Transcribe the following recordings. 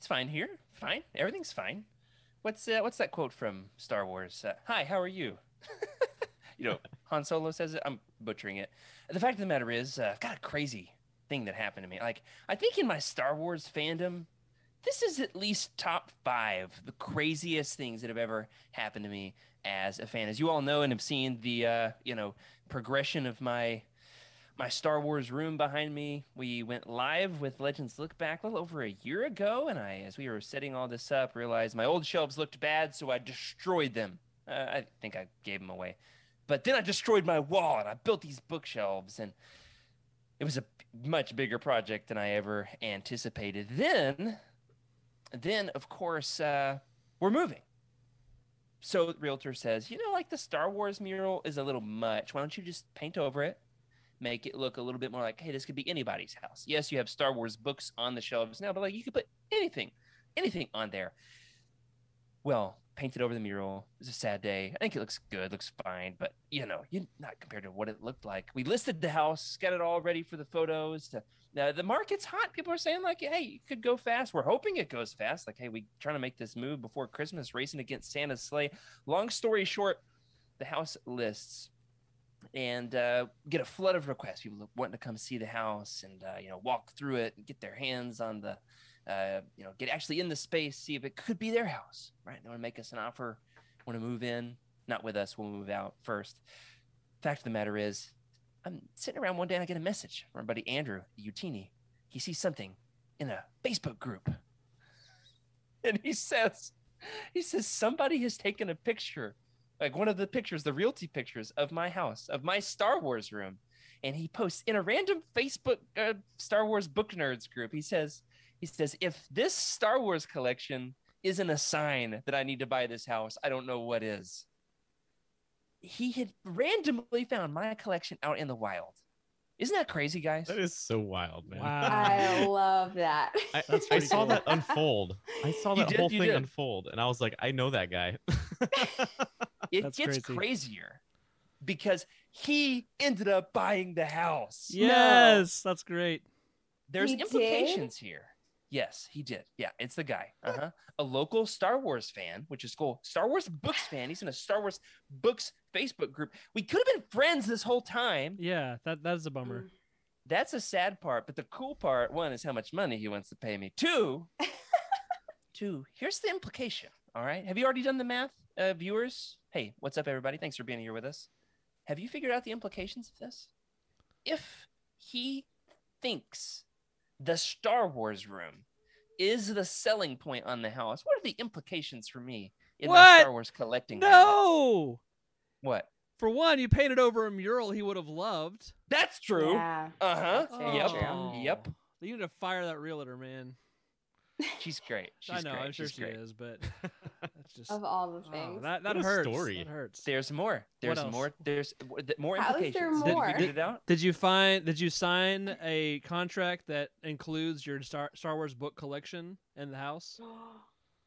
fine here. Fine. Everything's fine. What's that quote from Star Wars? Hi, how are you? Han Solo says it. I'm butchering it. The fact of the matter is, got a crazy thing that happened to me. Like, I think in my Star Wars fandom, this is at least top 5 the craziest things that have ever happened to me as a fan. As you all know and have seen the progression of my Star Wars room behind me, we went live with Legends Lookback a little over a year ago, and as we were setting all this up, realized my old shelves looked bad, so I destroyed them. I think I gave them away. But then I destroyed my wall, and I built these bookshelves, and it was a much bigger project than I ever anticipated. Then of course, we're moving. So the realtor says, like the Star Wars mural is a little much. Why don't you just paint over it? Make it look a little bit more like, hey, this could be anybody's house. Yes, you have Star Wars books on the shelves now, but like you could put anything on there. Well, painted over the mural. It was a sad day. I think it looks good, looks fine, but not compared to what it looked like. We listed the house, got it all ready for the photos. The market's hot. People are saying like, hey, you could go fast. We're hoping it goes fast. Like, hey, we trying to make this move before Christmas, racing against Santa's sleigh. Long story short, the house lists. And get a flood of requests. People wanting to come see the house and walk through it and get their hands on the get actually in the space, see if it could be their house, right? They want to make us an offer, want to move in, not with us, we'll move out first. Fact of the matter is, I'm sitting around one day and I get a message from our buddy Andrew Utini. He sees something in a Facebook group, and he says somebody has taken a picture. Like one of the pictures, the realty pictures of my house, of my Star Wars room. And he posts in a random Facebook Star Wars book nerds group. He says, if this Star Wars collection isn't a sign that I need to buy this house, I don't know what is. He had randomly found my collection out in the wild. Isn't that crazy, guys? That is so wild, man. Wow. I love that. I saw that unfold. I saw that whole thing did. unfold, and I was like, I know that guy. It gets crazier because he ended up buying the house. Yes, that's great. There's He implications here. Yes, he did. Yeah, it's the guy. A local Star Wars fan, which is cool. Star Wars books fan. He's in a Star Wars books Facebook group. We could have been friends this whole time. Yeah, that is a bummer. That's a sad part. But the cool part, one, is how much money he wants to pay me. Two, here's the implication. All right. Have you already done the math, viewers? Hey, what's up, everybody? Thanks for being here with us. Have you figured out the implications of this? If he thinks the Star Wars room is the selling point on the house, what are the implications for me in my Star Wars collecting? No. What? For one, you painted over a mural he would have loved. That's true. Yeah. That's very Yep. true. Yep. You need to fire that realtor, man. She's great. I know, great. I'm sure She's she great. is, but that's just Of all the things. that What a hurts. story. That hurts. There's more. There's else? more. There's more How is implications. there Have you more? figured it out? Did you sign a contract that includes your Star Wars book collection in the house?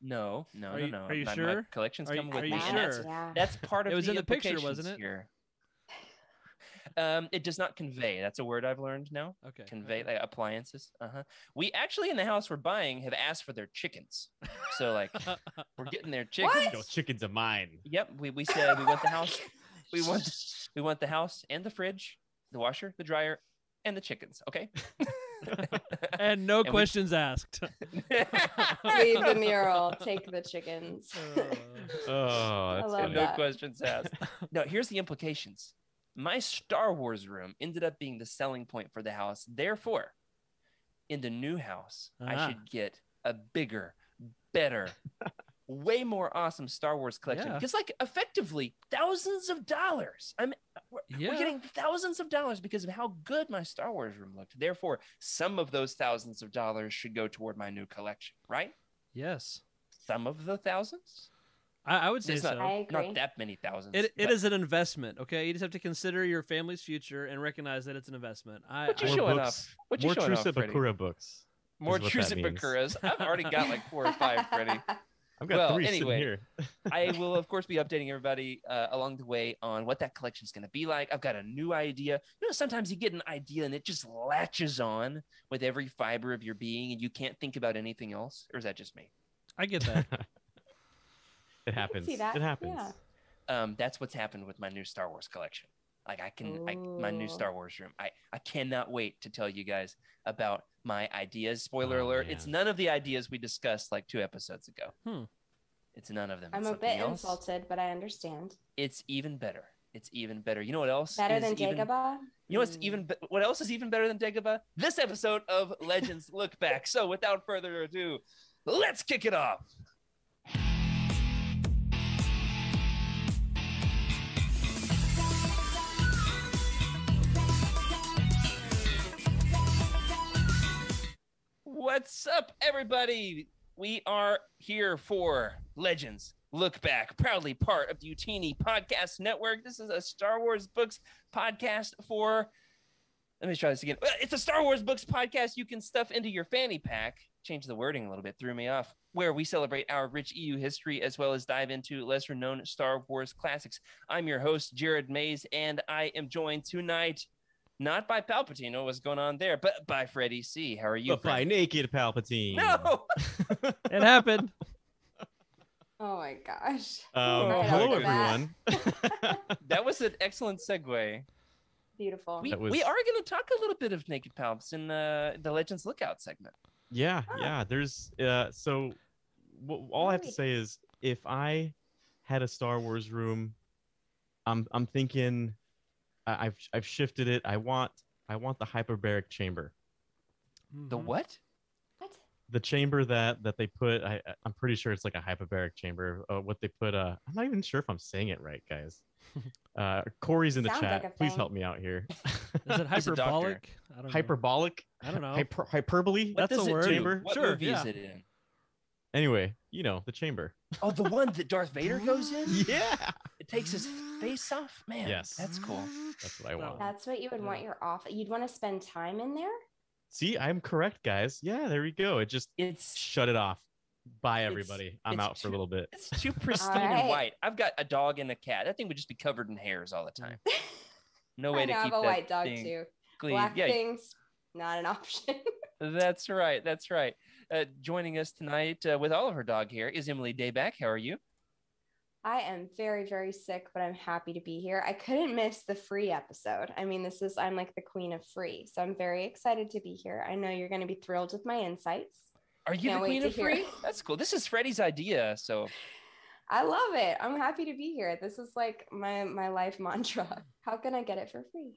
No. Are you My sure? collections Are come you- with are me. you and sure? That's part of It was in the picture, implications wasn't it? Here. It does not convey. That's a word I've learned now. Okay. Convey, like appliances. We actually in the house we're buying have asked for their chickens. So like we're getting their chickens. What? Those chickens are mine. Yep. We said we want the house. We want the house and the fridge, the washer, the dryer, and the chickens. Okay. And no questions asked. Leave the mural. Take the chickens. Oh, that's love funny. No that. questions asked. No, here's the implications. My Star Wars room ended up being the selling point for the house. Therefore, in the new house, I should get a bigger, better, way more awesome Star Wars collection. Yeah. Because, like, effectively, thousands of dollars. We're getting thousands of dollars because of how good my Star Wars room looked. Therefore, some of those thousands of dollars should go toward my new collection, right? Yes. Some of the thousands? I would say It's so. I agree. not that many thousands. It but- is an investment, okay? You just have to consider your family's future and recognize that it's an investment. What you More showing books. up? What you More showing up, Trusa Freddie? Bakura books. More is what Trusa that means. Bakuras. I've already got like 4 or 5, Freddie. I've got Well, 3 anyway. sitting here. I will, of course, be updating everybody along the way on what that collection is going to be like. I've got a new idea. Sometimes you get an idea and it just latches on with every fiber of your being and you can't think about anything else. Or is that just me? I get that. It happens. see that. It happens. Yeah. That's what's happened with my new Star Wars collection. Like my new Star Wars room. I cannot wait to tell you guys about my ideas. Spoiler alert, man. it's none of the ideas we discussed like 2 episodes ago. It's none of them. I'm a bit insulted, but I understand. It's even better. It's even better. You know what else? Better than Dagobah? You know what else is even better than Dagobah? This episode of Legends Look Back. So without further ado, let's kick it off. What's up, everybody? We are here for Legends Look Back, proudly part of the Utini Podcast Network. This is a Star Wars books podcast for, let me try this again. It's a Star Wars books podcast you can stuff into your fanny pack. Change the wording a little bit, threw me off. Where we celebrate our rich EU history as well as dive into lesser known Star Wars classics. I'm your host, Jared Mays, and I am joined tonight not by Palpatine, what's going on there, but by Freddie C. How are you? But by naked Palpatine. No! It happened. Oh my gosh. Right hello, off the everyone. That was an excellent segue. Beautiful. We are going to talk a little bit of naked Palps in the Legends Lookout segment. Yeah. There's so all I have to say is if I had a Star Wars room, I'm thinking I've shifted it. I want the hyperbaric chamber. The what? What? The chamber that they put. I'm pretty sure it's like a hyperbaric chamber. What they put. I'm not even sure if I'm saying it right, guys. Corey's in the Sounds chat. like a Please thing. help me out here. Is it He's a doctor. hyperbolic? I don't know. Hyperbolic? I don't know. Hyperbole? What That's does a it word. do? Chamber? What Sure, movie yeah. is it in? Anyway, the chamber. Oh, the one that Darth Vader goes in? Yeah. It takes his face off? Man, Yes. that's cool. That's what I want. That's what you would want your off. You'd want to spend time in there? See, I'm correct, guys. Yeah, there we go. It just It's shut it off. Bye, everybody. I'm it's out for a little bit. It's too pristine All and right. white. I've got a dog and a cat. That thing would just be covered in hairs all the time. No way I to have keep a that white dog thing too. clean. Black Yeah, things, not an option. that's right. That's right. Joining us tonight with all of her dog hair is Emily Dayback. How are you? I am very, very sick, but I'm happy to be here. I couldn't miss the free episode. I mean, I'm like the queen of free. So I'm very excited to be here. I know you're going to be thrilled with my insights. Are you Can't the wait queen to of hear free? it. That's cool. This is Freddie's idea. So I love it. I'm happy to be here. This is like my life mantra. How can I get it for free?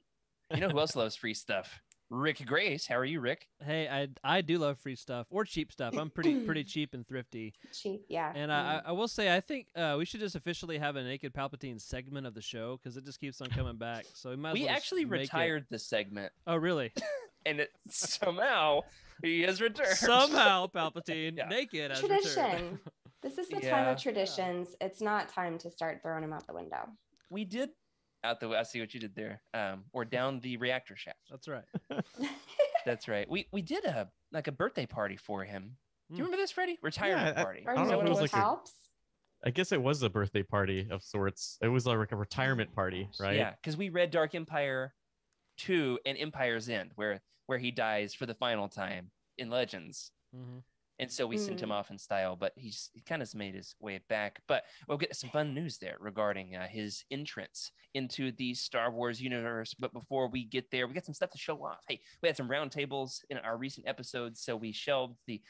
you know who else loves free stuff? Rick Grace. How are you, Rick? Hey, I do love free stuff or cheap stuff. I'm pretty cheap and thrifty. Cheap, yeah. And I will say, I think we should just officially have a Naked Palpatine segment of the show because it just keeps on coming back. So we might as We well just actually make it- retired this segment, Oh, really? and somehow he has returned. Somehow, Palpatine, Yeah. naked as returned. Tradition. This is the time Yeah. of traditions. It's not time to start throwing them out the window. We did out the. I see what you did there. Or down the reactor shaft. That's right. That's right. We did a birthday party for him. Do Hmm. you remember this, Freddie? Retirement Yeah, party. Are don't you know if it was making like a- helps? I guess it was a birthday party of sorts. It was like a retirement party, right? Yeah, because we read Dark Empire 2 and Empire's End, where he dies for the final time in Legends. Mhm. And so we sent him off in style, but he kind of made his way back. But we'll get some fun news there regarding his entrance into the Star Wars universe. But before we get there, we got some stuff to show off. Hey, we had some roundtables in our recent episodes, so we shelved the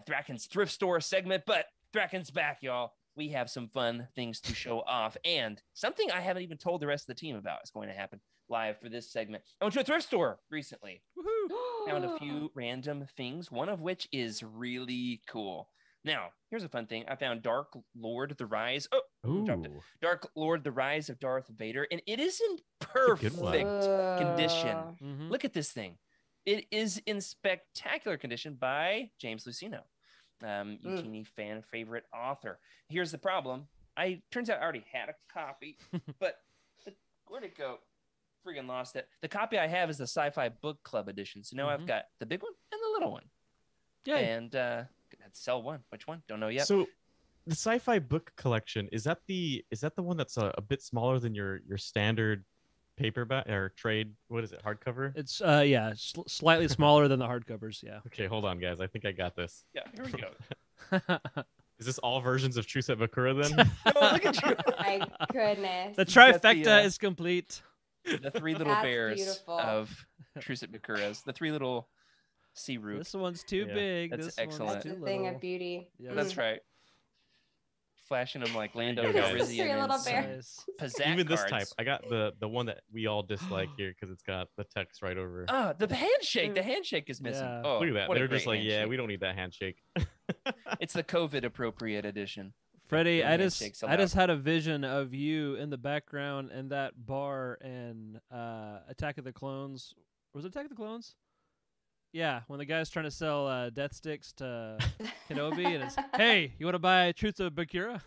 Thraken's thrift store segment, but Thraken's back, y'all. We have some fun things to show off. And something I haven't even told the rest of the team about is going to happen live for this segment. I went to a thrift store recently. Woohoo! Found a few random things, one of which is really cool. Now, here's a fun thing. I found Dark Lord, The Rise. Oh, dropped it. Ooh. Dark Lord, The Rise of Darth Vader. And it is in a perfect good one. condition. Mhm. Look at this thing. It is in spectacular condition by James Lucino, Utini fan favorite author. Here's the problem. Turns out I already had a copy, but where'd it go? Freaking lost it. The copy I have is the Sci-Fi Book Club edition. So now I've got the big one and the little one. Yay. And sell one. Which one? Don't know yet. So the sci-fi book collection, is that the one that's a bit smaller than your standard paperback or trade? What is it? Hardcover? It's slightly smaller than the hardcovers. Yeah. Okay, hold on, guys. I think I got this. Yeah, here we go. Is this all versions of True Set Bakura then? No, look at you. My goodness. The You got trifecta is complete. The three little That's bears beautiful. of Truset Bakuras. The three little sea root. This one's too Yeah. big. That's this excellent. One's That's too a thing little. of beauty. Yeah, That's right. Flashing them like Lando There you go, Calrissian Three and little some bears. Nice. Pizzazz Even this cards. type. I got the one that we all dislike here because it's got the text right over. Ah, the handshake. The handshake is missing. Yeah. Oh, Look at that. what a They're just great like, yeah, handshake. we don't need that handshake. It's the COVID appropriate edition. Freddie, The I just handshake's I allowed. just had a vision of you in the background in that bar in Attack of the Clones. Was it Attack of the Clones? Yeah, when the guy's trying to sell death sticks to Kenobi, and it's, hey, you want to buy Truth of Bakura?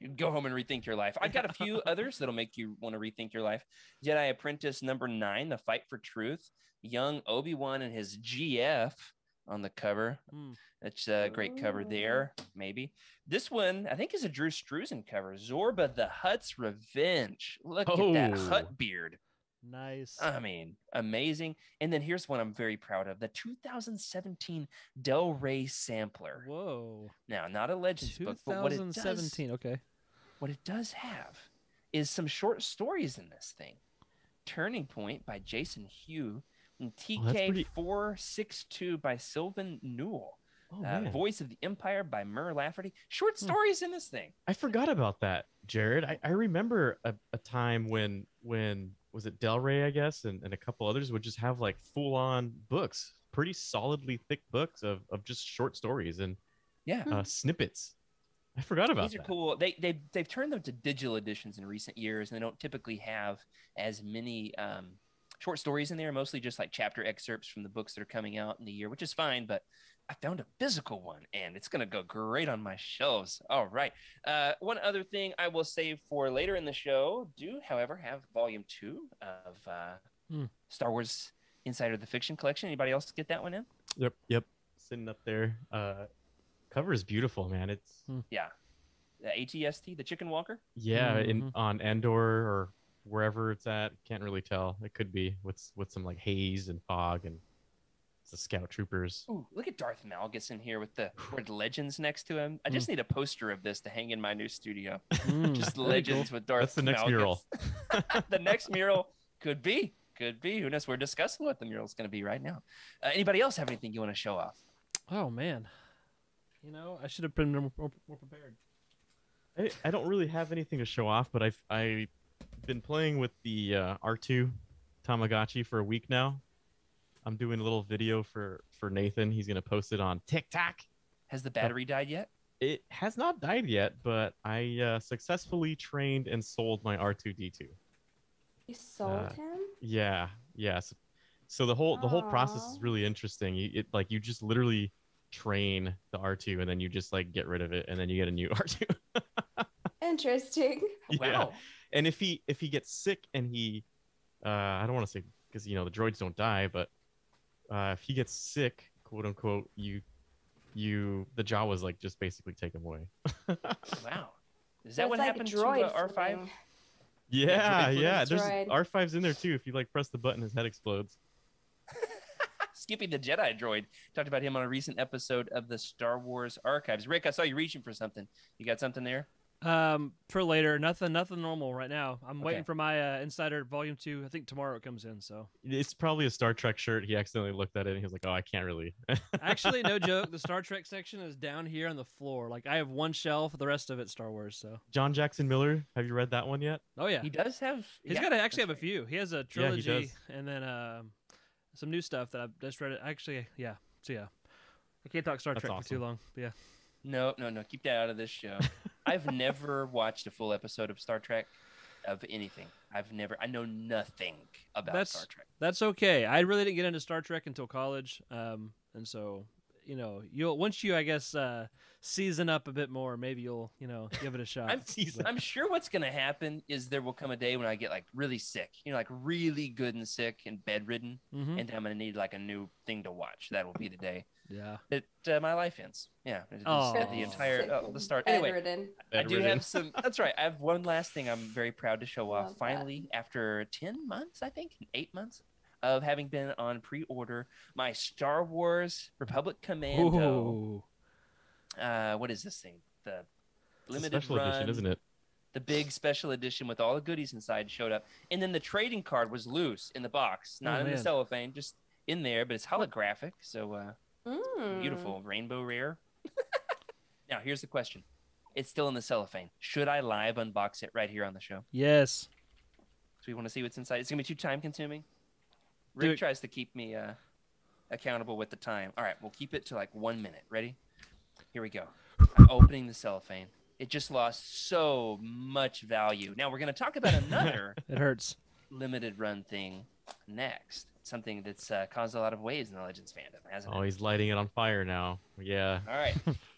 You can go home and rethink your life. I've got a few others that'll make you want to rethink your life. Jedi Apprentice #9, The Fight for Truth. Young Obi-Wan and his GF on the cover. Hmm. That's a great cover there, maybe. This one, I think, is a Drew Struzan cover. Zorba the Hutt's Revenge. Look at that Oh. Hutt beard. Nice. I mean, amazing. And then here's one I'm very proud of. The 2017 Del Rey sampler. Whoa. Now, not a Legends book, but what it does 2017. Okay. what it does have is some short stories in this thing. Turning Point by Jason Hugh and that's pretty- TK462 by Sylvan Newell. Oh, man. Voice of the Empire by Mur Lafferty. Short stories in this thing. I forgot about that, Jared. I remember a time when was it Del Rey, I guess, and a couple others would just have like full-on books, pretty solidly thick books of just short stories and Yeah. snippets. I forgot about These are that. cool. They've turned them to digital editions in recent years, and they don't typically have as many short stories in there. Mostly just like chapter excerpts from the books that are coming out in the year, which is fine. But I found a physical one, and it's gonna go great on my shelves. All right. One other thing I will save for later in the show. Do, however, have Volume 2 of Star Wars Insider the Fiction Collection. Anybody else get that one in? Yep. Sitting up there. Cover is beautiful, man. It's Yeah. The ATST, the Chicken Walker. yeah, Mhm. on Endor or wherever it's at. Can't really tell. It could be with some like haze and fog and it's the scout troopers. Ooh, look at Darth Malgus in here with the word Legends next to him. I just need a poster of this to hang in my new studio. Mm, Just that'd be Legends with Darth That's the next Malgus. mural. The next mural could be. Who knows? We're discussing what the mural is going to be right now. Anybody else have anything you want to show off? cool. Oh man. You know, I should have been more prepared. I don't really have anything to show off, but I've been playing with the R2 Tamagotchi for a week now. I'm doing a little video for Nathan. He's gonna post it on TikTok. Has the battery died yet? It has not died yet, but I successfully trained and sold my R2D2. You sold him? Yeah. So the whole process is Aw. really interesting. You just literally train the R2 and then you just like get rid of it and then you get a new R2. Interesting. Yeah. Wow. And if he gets sick and he I don't want to say because the droids don't die, but if he gets sick, quote unquote, the Jawas like just basically take him away. Wow. Is that It's what like happened to droid R5? flipping. Yeah, droid yeah. flips There's droid. R5's in there too. If you like press the button, his head explodes. Skippy the Jedi droid. Talked about him on a recent episode of the Star Wars Archives. Rick, I saw you reaching for something. You got something there? For later, nothing normal right now. I'm waiting Okay. for my Insider Volume 2. I think tomorrow it comes in. So It's probably a Star Trek shirt. He accidentally looked at it and he was like, "Oh, I can't really." actually, no joke. The Star Trek section is down here on the floor. Like I have one shelf, the rest of it's Star Wars. So John Jackson Miller. Have you read that one yet? oh yeah, He does have. he's yeah, got to actually that's have a few. He has a Yeah, he trilogy does. and then some new stuff that I've just read. It actually, yeah. So yeah, I can't talk Star That's Trek for too awesome. long. But yeah. No. Keep that out of this show. I've never watched a full episode of Star Trek, of anything. I know nothing about That's- Star Trek. That's okay. I really didn't get into Star Trek until college, and so you'll once you I guess season up a bit more, maybe you'll give it a shot. I'm sure what's gonna happen is there will come a day when I get like really sick, like really good and sick and bedridden, Mhm. and then I'm gonna need like a new thing to watch. That will be the day Yeah. that my life ends. Yeah, Oh. at the entire Sick the start. and Anyway, bedridden. I do have some. That's right. I have one last thing I'm very proud to show off. Love that. Finally, after 10 months, I think 8 months of having been on pre-order, my Star Wars Republic Commando. Ooh. What is this thing? The It's a limited special run, edition, isn't it? the big special edition with all the goodies inside showed up, and then the trading card was loose in the box, not in the man. cellophane, just in there, but it's holographic, so Mm. beautiful, rainbow rare. Now here's the question: it's still in the cellophane. Should I live unbox it right here on the show? Yes. So we want to see what's inside. It's gonna be too time consuming. Do Rick it. tries to keep me accountable with the time. All right, we'll keep it to like 1 minute. Ready? Here we go. I'm opening the cellophane. It just lost so much value. Now we're gonna talk about another It hurts. limited run thing next. Something that's caused a lot of waves in the Legends fandom, hasn't Oh, it? he's lighting it on fire now. Yeah. All right,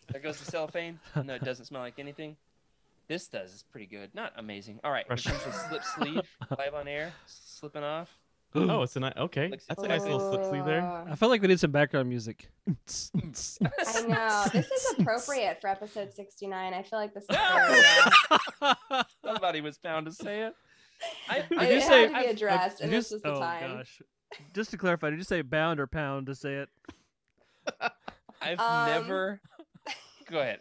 there goes the cellophane. No, it doesn't smell like anything. This does. It's pretty good. Not amazing. All right, here Fresh. comes the slip sleeve live on air, slipping off. Oh, it's a nice. Okay, Looks that's a nice little slip sleeve there. I felt like we need some background music. I know. This is appropriate for episode 69. I feel like this is very Somebody was bound to say it. Did it you say- had to be addressed, and Did you this was the oh time. gosh. Just to clarify, did you say bound or pound to say it? I've Um, never. Go ahead.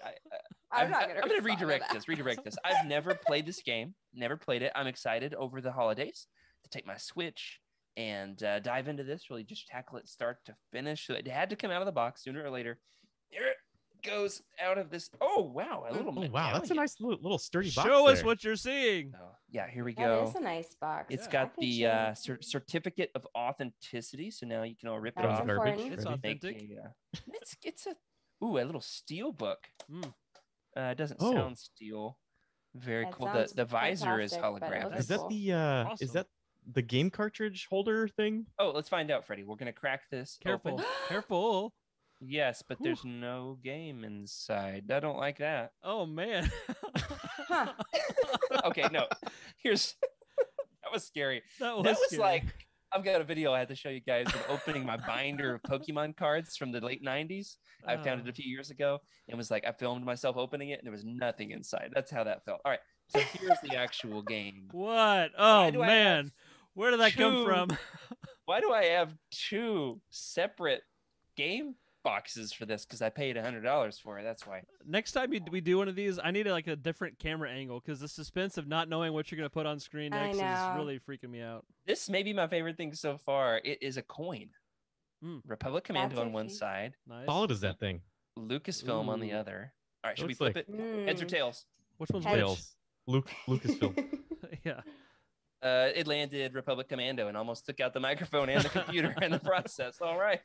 I'm not gonna. I'm gonna respond to redirect that. this. Redirect this. I've never played this game. Never played it. I'm excited over the holidays to take my Switch and dive into this. Really, just tackle it start to finish. So it had to come out of the box sooner or later. Here it goes out of this. Oh wow, a little. Oh wow, that's a medallion. nice little sturdy box. Show us there. what you're seeing. Oh, yeah, here we That go. is a nice box. It's Yeah. got I the can certificate of authenticity, so now you can all rip it That's off. Garbage. important. It's Ready? Make authentic. it's a a little steel book. Mm. It doesn't Oh. sound steel. Very That cool. sounds The visor is fantastic, but it holographic. looks Is that cool. the Awesome. is that the game cartridge holder thing? Oh, let's find out, Freddie. We're gonna crack this. Careful. open. Careful. Yes, but Whew. there's no game inside. I don't like that. Oh man. Huh. Okay, no. Here's that was scary. That That was scary. like I've got a video I had to show you guys of opening my binder of Pokemon cards from the late 90s. I found it a few years ago and was like, I filmed myself opening it and there was nothing inside. That's how that felt. All right. So here's the actual game. What? Why Oh do I man. have Where did that come two- from? Why do I have two separate game boxes for this? Because I paid $100 for it. That's why. Next time we do one of these, I need like a different camera angle because the suspense of not knowing what you're gonna put on screen I next is know. really freaking me out. This may be my favorite thing so far. It is a coin. Mm. Republic Commando That's on one iffy. side, Nice. Solid is that thing? Lucasfilm on the Ooh. other. All right, should we Looks flip like- it? Heads or Mm. tails? Which one's Heads. which? Tails. Lucasfilm. Yeah. It landed Republic Commando and almost took out the microphone and the computer in the process. All right.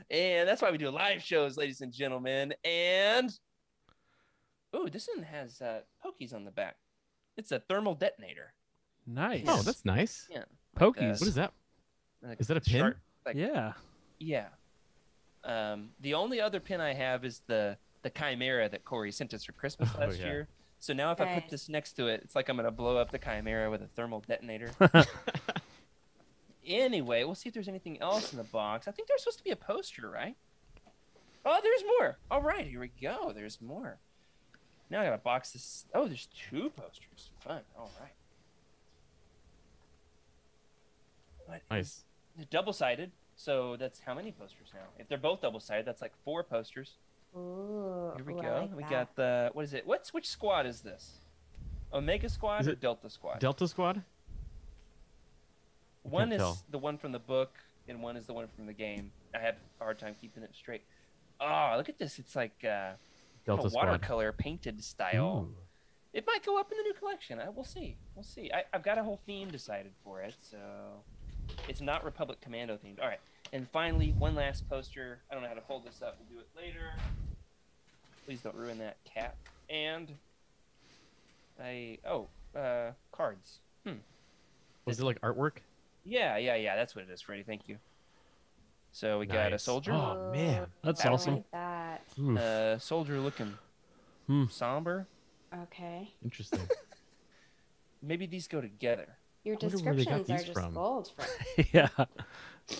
And that's why we do live shows, ladies and gentlemen. And ooh, this one has pokies on the back. It's a thermal detonator. Nice. Oh, that's nice. Yeah. Pokies. What is that? Like Is that a pin? sharp- like, Yeah. Yeah. The only other pin I have is the Chimera that Corey sent us for Christmas Oh, last yeah. year. So now if I put Nice. this next to it, it's like I'm gonna blow up the Chimera with a thermal detonator. Anyway, we'll see if there's anything else in the box. I think there's supposed to be a poster, right? Oh, there's more. All right, here we go. There's more. Now I gotta box this. Oh, there's two posters. Fun. All right. What Nice. is- double-sided. So that's how many posters now? If they're both double-sided, that's like 4 posters. Ooh, Here we ooh, I go. like We that. got the which squad is this? Omega Squad Is or it Delta Squad? Delta Squad? One is tell. the one from the book, and one is the one from the game. I have a hard time keeping it straight. Oh, look at this! It's like Delta a Squad. watercolor painted style. Ooh. It might go up in the new collection. We'll see. We'll see. I've got a whole theme decided for it, so it's not Republic Commando themed. All right, and finally, one last poster. I don't know how to hold this up. We'll do it later. Please don't ruin that cap. And cards. Was it like artwork? Yeah. That's what it is, Freddie. Thank you. So we got a Nice. soldier. Oh, man. That's I awesome. like that. Oof. Soldier looking somber. Okay. Interesting. Maybe these go together. Your I wonder where they got descriptions are these just from. gold. Yeah.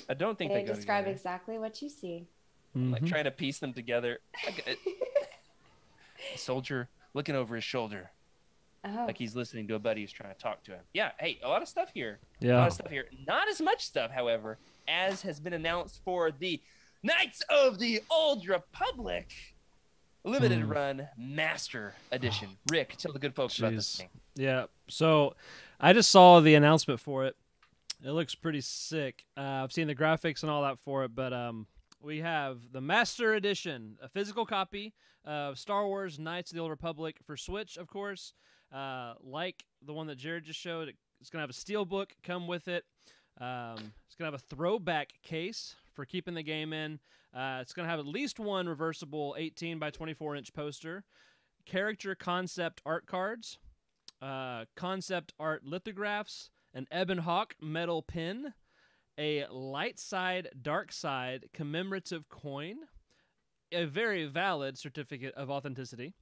I don't think They they go describe together. exactly what you see. I'm like Mhm. trying to piece them together. A soldier looking over his shoulder, Oh. like he's listening to a buddy who's trying to talk to him. Yeah, hey, a lot of stuff here. A lot Yeah. of stuff here. Not as much stuff, however, as has been announced for the Knights of the Old Republic limited run Master Edition. Rick, tell the good folks about this Jeez. thing. Yeah. So I just saw the announcement for it. It looks pretty sick. I've seen the graphics and all that for it, but we have the Master Edition, a physical copy of Star Wars Knights of the Old Republic for Switch, of course. Like the one that Jared just showed, it's going to have a steel book come with it. It's going to have a throwback case for keeping the game in. It's going to have at least one reversible 18 by 24-inch poster, character concept art cards, concept art lithographs, an Ebon Hawk metal pin, a light side, dark side commemorative coin, a very valid certificate of authenticity,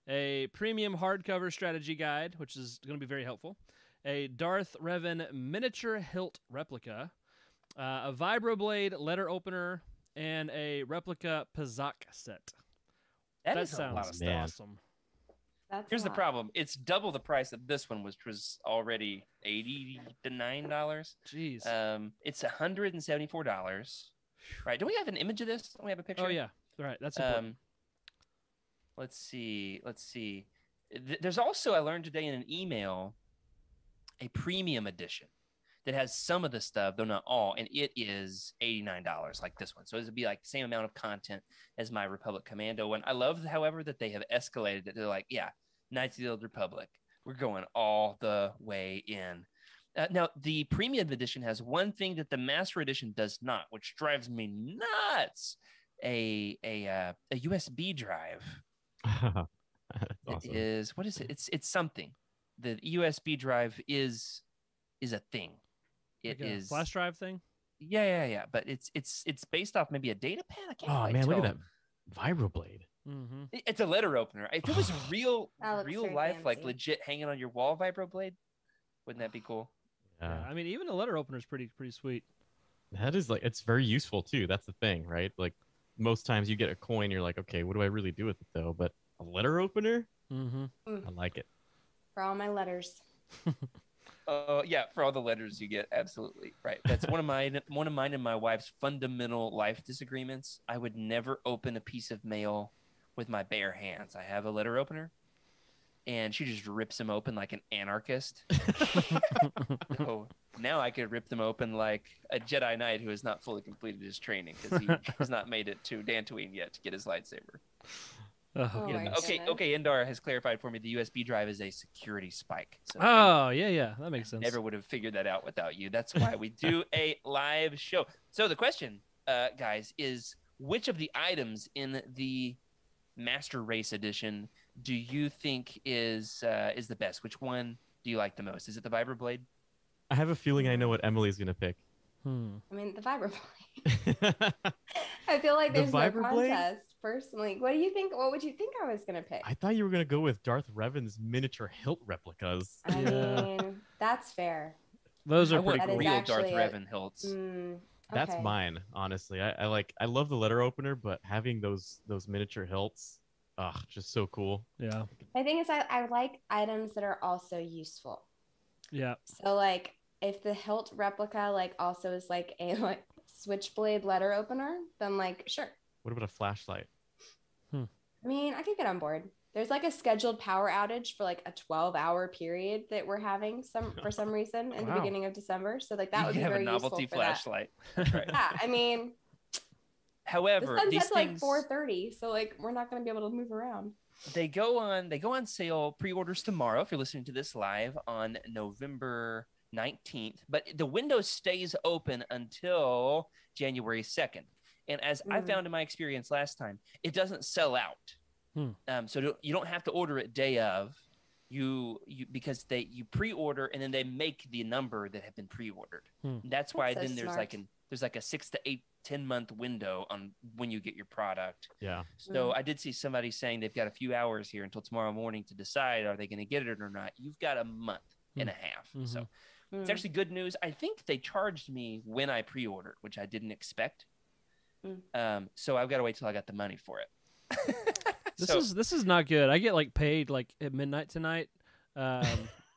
a premium hardcover strategy guide, which is going to be very helpful, a Darth Revan miniature hilt replica, a vibroblade letter opener, and a replica Pazak set. That That is a lot of sounds stuff. Man. awesome. That's Here's a the lot. problem. It's double the price of this one, which was already $89. Jeez. It's $174. Right. Do we have an image of this? Don't we have a picture? Oh yeah. All right. That's important. Let's see. There's also, I learned today in an email, a premium edition that has some of the stuff, though not all, and it is $89 like this one. So it would be like the same amount of content as my Republic Commando one. I love, however, that they have escalated it. They're like, yeah, Knights of the Old Republic, we're going all the way in. Now, the premium edition has one thing that the Master Edition does not, which drives me nuts: a USB drive. That's It awesome. is, what is it? It's something. The USB drive is a thing. It Like a is flash drive thing. Yeah. But it's based off maybe a data pad. I can't Oh quite man, look at tell. that vibroblade. Mm-hmm. It's a letter opener. If it was a real That looks very life, like fancy. legit hanging on your wall vibroblade, wouldn't that be cool? Yeah. I mean, even a letter opener is pretty sweet. That is like, it's very useful too. That's the thing, right? Like most times you get a coin, you're like, okay, what do I really do with it though? But a letter opener, Mm-hmm. I like it. For all my letters. Yeah, for all the letters you get, absolutely right. That's one of mine and my wife's fundamental life disagreements. I would never open a piece of mail with my bare hands. I have a letter opener, and she just rips them open like an anarchist. So now I could rip them open like a Jedi Knight who has not fully completed his training because he has not made it to Dantooine yet to get his lightsaber. Oh, Oh, goodness. my goodness. Okay. Indar has clarified for me the USB drive is a security spike. So Oh, yeah, that makes sense. never would have figured that out without you. That's why we do a live show. So the question, guys, is which of the items in the Master Race Edition do you think is the best? Which one do you like the most? Is it the vibroblade? I have a feeling I know what Emily's gonna pick. I mean, the vibroblade. I feel like The there's no vibroblade? contest. Personally, what do you think? What would you think I was gonna pick? I thought you were gonna go with Darth Revan's miniature hilt replicas. I Yeah. mean, that's fair. Those I are want pretty That is cool. real Darth actually Revan hilts. That's Okay. mine, honestly. I love the letter opener, but having those miniature hilts, just so cool. Yeah. My thing is, I like items that are also useful. Yeah. So, like, if the hilt replica like also is like a like switchblade letter opener, then like sure. What about a flashlight? I mean, I could get on board. There's like a scheduled power outage for like a 12-hour period that we're having for some reason in the Wow. beginning of December. So like that You would can be have a very novelty useful for that. flashlight. That's right. Yeah, I mean, the However, sun these sets like things 4:30, so like we're not going to be able to move around. they go on sale. Pre-orders tomorrow if you're listening to this live on November 19th, but the window stays open until January 2nd. And as I found in my experience last time, it doesn't sell out. So you don't have to order it day of. You because you pre-order and then they make the number that have been pre-ordered. That's why That's so then there's smart. like a 6 to 8 10-month window on when you get your product. Yeah. So I did see somebody saying they've got a few hours here until tomorrow morning to decide are they going to get it or not. You've got a month and a half. So it's actually good news. I think they charged me when I pre-ordered, which I didn't expect. So I've got to wait till I got the money for it. This is not good. I get like paid like at midnight tonight.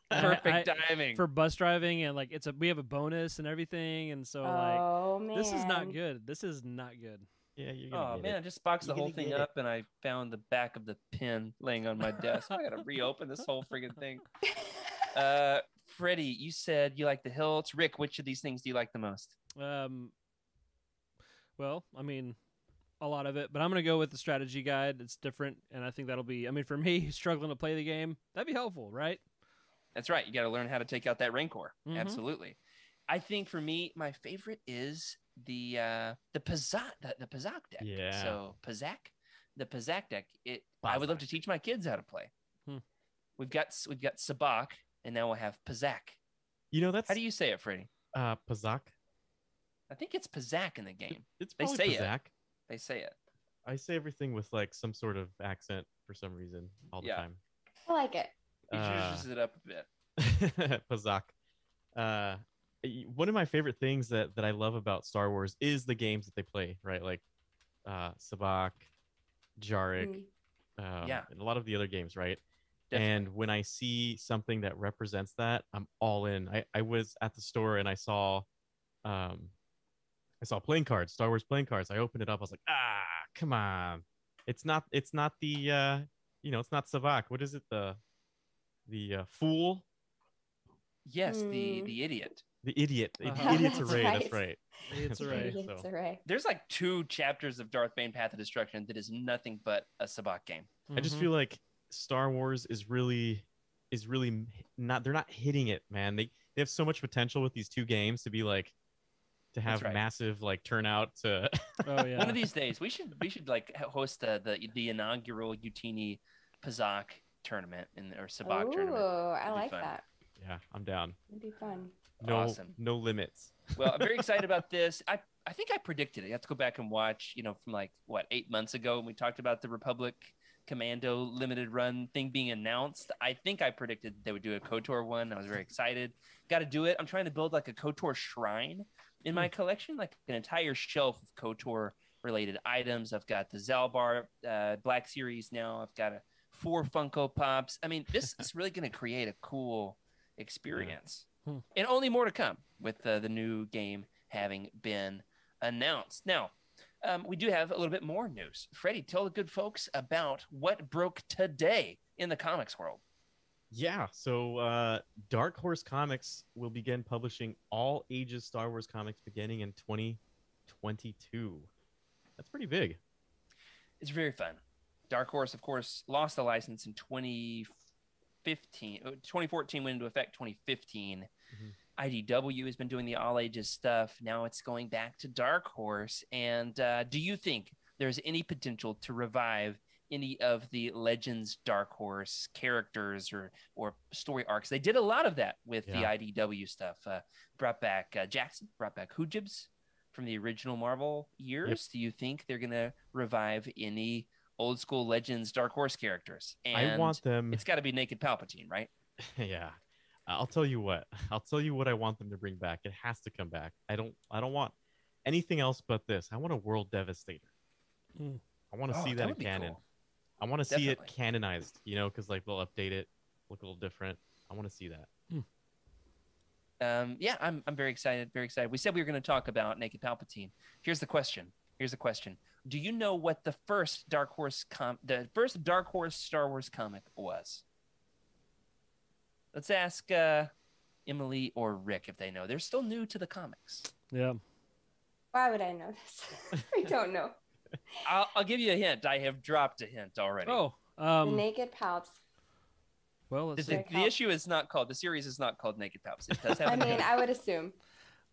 Perfect timing for bus driving, and like we have a bonus and everything, and so man. This is not good. This is not good. Yeah, you're gonna get man, it. I just boxed the whole thing up and I found the back of the pen laying on my desk. I gotta reopen this whole friggin' thing. Freddie, you said you like the hilts. Rick, which of these things do you like the most? Well, I mean, a lot of it, but I'm gonna go with the strategy guide. It's different, and I think that'll be. I mean, for me, struggling to play the game, that'd be helpful, right? That's right. You got to learn how to take out that Rancor. Absolutely. I think for me, my favorite is the Pazak deck. Yeah. So the Pazak deck. I would love to teach my kids how to play. We've got Sabak, and now we'll have Pazak. You know, that's how do you say it, Freddie? Pazak. I think it's Pazak in the game. It's probably Pazak. They say it. I say everything with like some sort of accent for some reason all the time. I like it. He juices it up a bit. Pazak. One of my favorite things that I love about Star Wars is the games that they play, right? Like Sabak, Jarek, and a lot of the other games, right? Definitely. And when I see something that represents that, I'm all in. I was at the store and I saw playing cards, Star Wars playing cards. I opened it up. I was like, come on. It's not the it's not Sabak. What is it? The fool? Yes, the idiot. The idiot. The idiot's array. Right. That's right. Idiot's array. There's like 2 chapters of Darth Bane Path of Destruction that is nothing but a Sabak game. I just feel like Star Wars is really not. They're not hitting it, man. They have so much potential with these 2 games to have massive like turnout to. Oh yeah. One of these days we should like host the inaugural Utini Pazak tournament or Sabak tournament. Oh, I like that. Yeah, I'm down. It'd be fun. Awesome. No limits. Well, I'm very excited about this. I think I predicted it. You have to go back and watch, from like 8 months ago when we talked about the Republic Commando limited run thing being announced. I think I predicted they would do a KOTOR one. I was very excited. Got to do it. I'm trying to build like a KOTOR shrine in my collection, like an entire shelf of KOTOR related items. I've got the Zalbar Black Series now. I've got 4 Funko Pops. I mean, this is really going to create a cool experience. And only more to come with the new game having been announced. Now, we do have a little bit more news. Freddie, tell the good folks about what broke today in the comics world. Yeah, so Dark Horse Comics will begin publishing all ages Star Wars comics beginning in 2022. That's pretty big. It's very fun. Dark Horse, of course, lost the license in 2014 went into effect 2015. IDW has been doing the all ages stuff. Now it's going back to Dark Horse. And do you think there's any potential to revive any of the Legends Dark Horse characters or story arcs? They did a lot of that with the IDW stuff. Brought back Jackson, brought back Hoojibs from the original Marvel years. Yep. Do you think they're going to revive any old school Legends Dark Horse characters? And I want them. It's got to be Naked Palpatine, right? Yeah. I'll tell you what I want them to bring back. It has to come back. I don't want anything else but this. I want a World Devastator. I want to see that in canon. Cool. I want to see it canonized, because like they'll update it, look a little different. I want to see that. Yeah, I'm very excited. Very excited. We said we were going to talk about Naked Palpatine. Here's the question. Do you know what the first Dark Horse Star Wars comic was? Let's ask Emily or Rick if they know. They're still new to the comics. Yeah. Why would I know this? I don't know. I'll give you a hint. I have dropped a hint already. Oh, the Naked Palps. Well, the issue is not called. The series is not called Naked Palps. It does have. I would assume.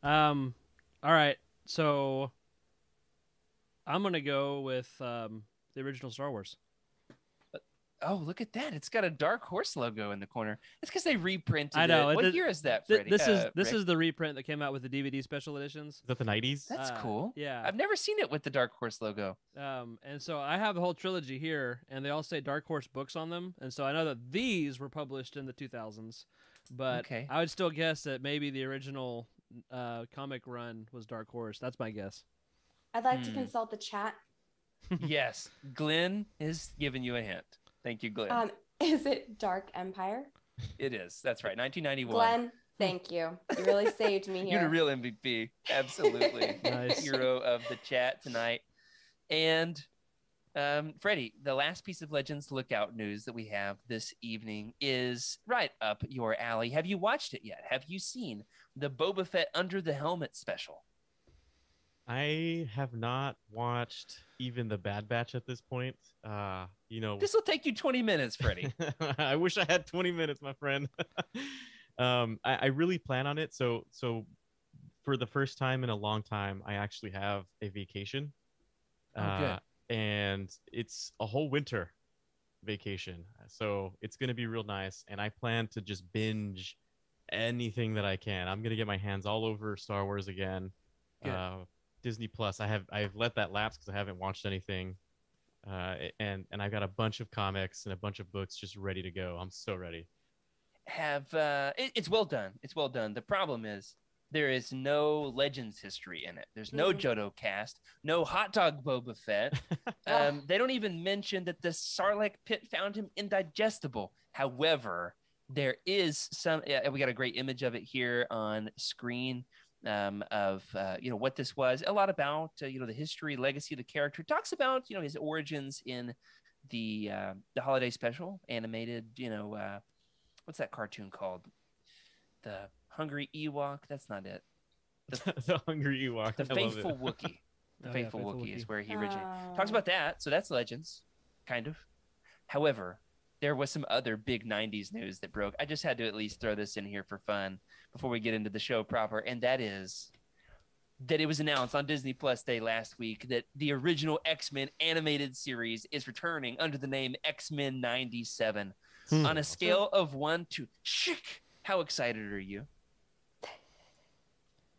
All right. So I'm gonna go with the original Star Wars. Oh, look at that! It's got a Dark Horse logo in the corner. It's because they reprinted I know. it. What year is that, Freddie? This Rick? is the reprint that came out with the DVD special editions. Is that the 90s? That's cool. Yeah. I've never seen it with the Dark Horse logo. And so I have the whole trilogy here, and they all say Dark Horse books on them. And so I know that these were published in the 2000s, but Okay. I would still guess that maybe the original comic run was Dark Horse. That's my guess. I'd like to consult the chat. Yes, Glenn is giving you a hint. Thank you, Glenn. Is it Dark Empire? It is. That's right. 1991. Glenn, thank you. You really saved me You're here. the real MVP. Absolutely. Nice. Hero of the chat tonight. And Freddie, the last piece of Legends Lookout news that we have this evening is right up your alley. Have you watched it yet? Have you seen the Boba Fett Under the Helmet special? I have not watched even the Bad Batch at this point. This will take you 20 minutes, Freddie. I wish I had 20 minutes, my friend. I really plan on it. So for the first time in a long time, I actually have a vacation. Good. And it's a whole winter vacation. So it's going to be real nice. And I plan to just binge anything that I can. I'm going to get my hands all over Star Wars again. Good. Disney Plus. I've let that lapse because I haven't watched anything. And I've got a bunch of comics and a bunch of books just ready to go. I'm so ready. It's well done. It's well done. The problem is there is no Legends history in it. There's no Johto cast, no hot dog Boba Fett. They don't even mention that the Sarlacc pit found him indigestible. However, there is some. We got a great image of it here on screen. Of what this was, a lot about the history, legacy of the character. Talks about his origins in the holiday special animated. What's that cartoon called? The Hungry Ewok. That's not it. The Hungry Ewok. The Faithful Wookiee. The Faithful Wookiee is where he originated. Talks about that. So that's Legends, kind of. However, there was some other big 90s news that broke. I just had to at least throw this in here for fun before we get into the show proper. And that is that it was announced on Disney Plus Day last week that the original X-Men animated series is returning under the name X-Men 97. On a scale of 1 to Shick, how excited are you?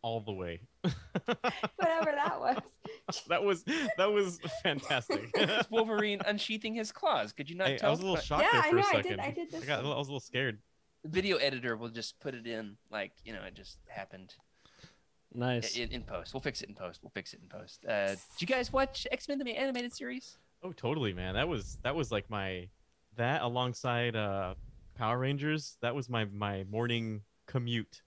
All the way. Whatever that was. that was fantastic. It's Wolverine unsheathing his claws. Could you not tell? I was a little shocked Yeah, there I for know, a I second. did this I was a little scared. The video editor will just put it in like, it just happened. Nice. In post. We'll fix it in post. Did you guys watch X-Men the animated series? Oh, totally, man. That was like that alongside Power Rangers. That was my morning commute,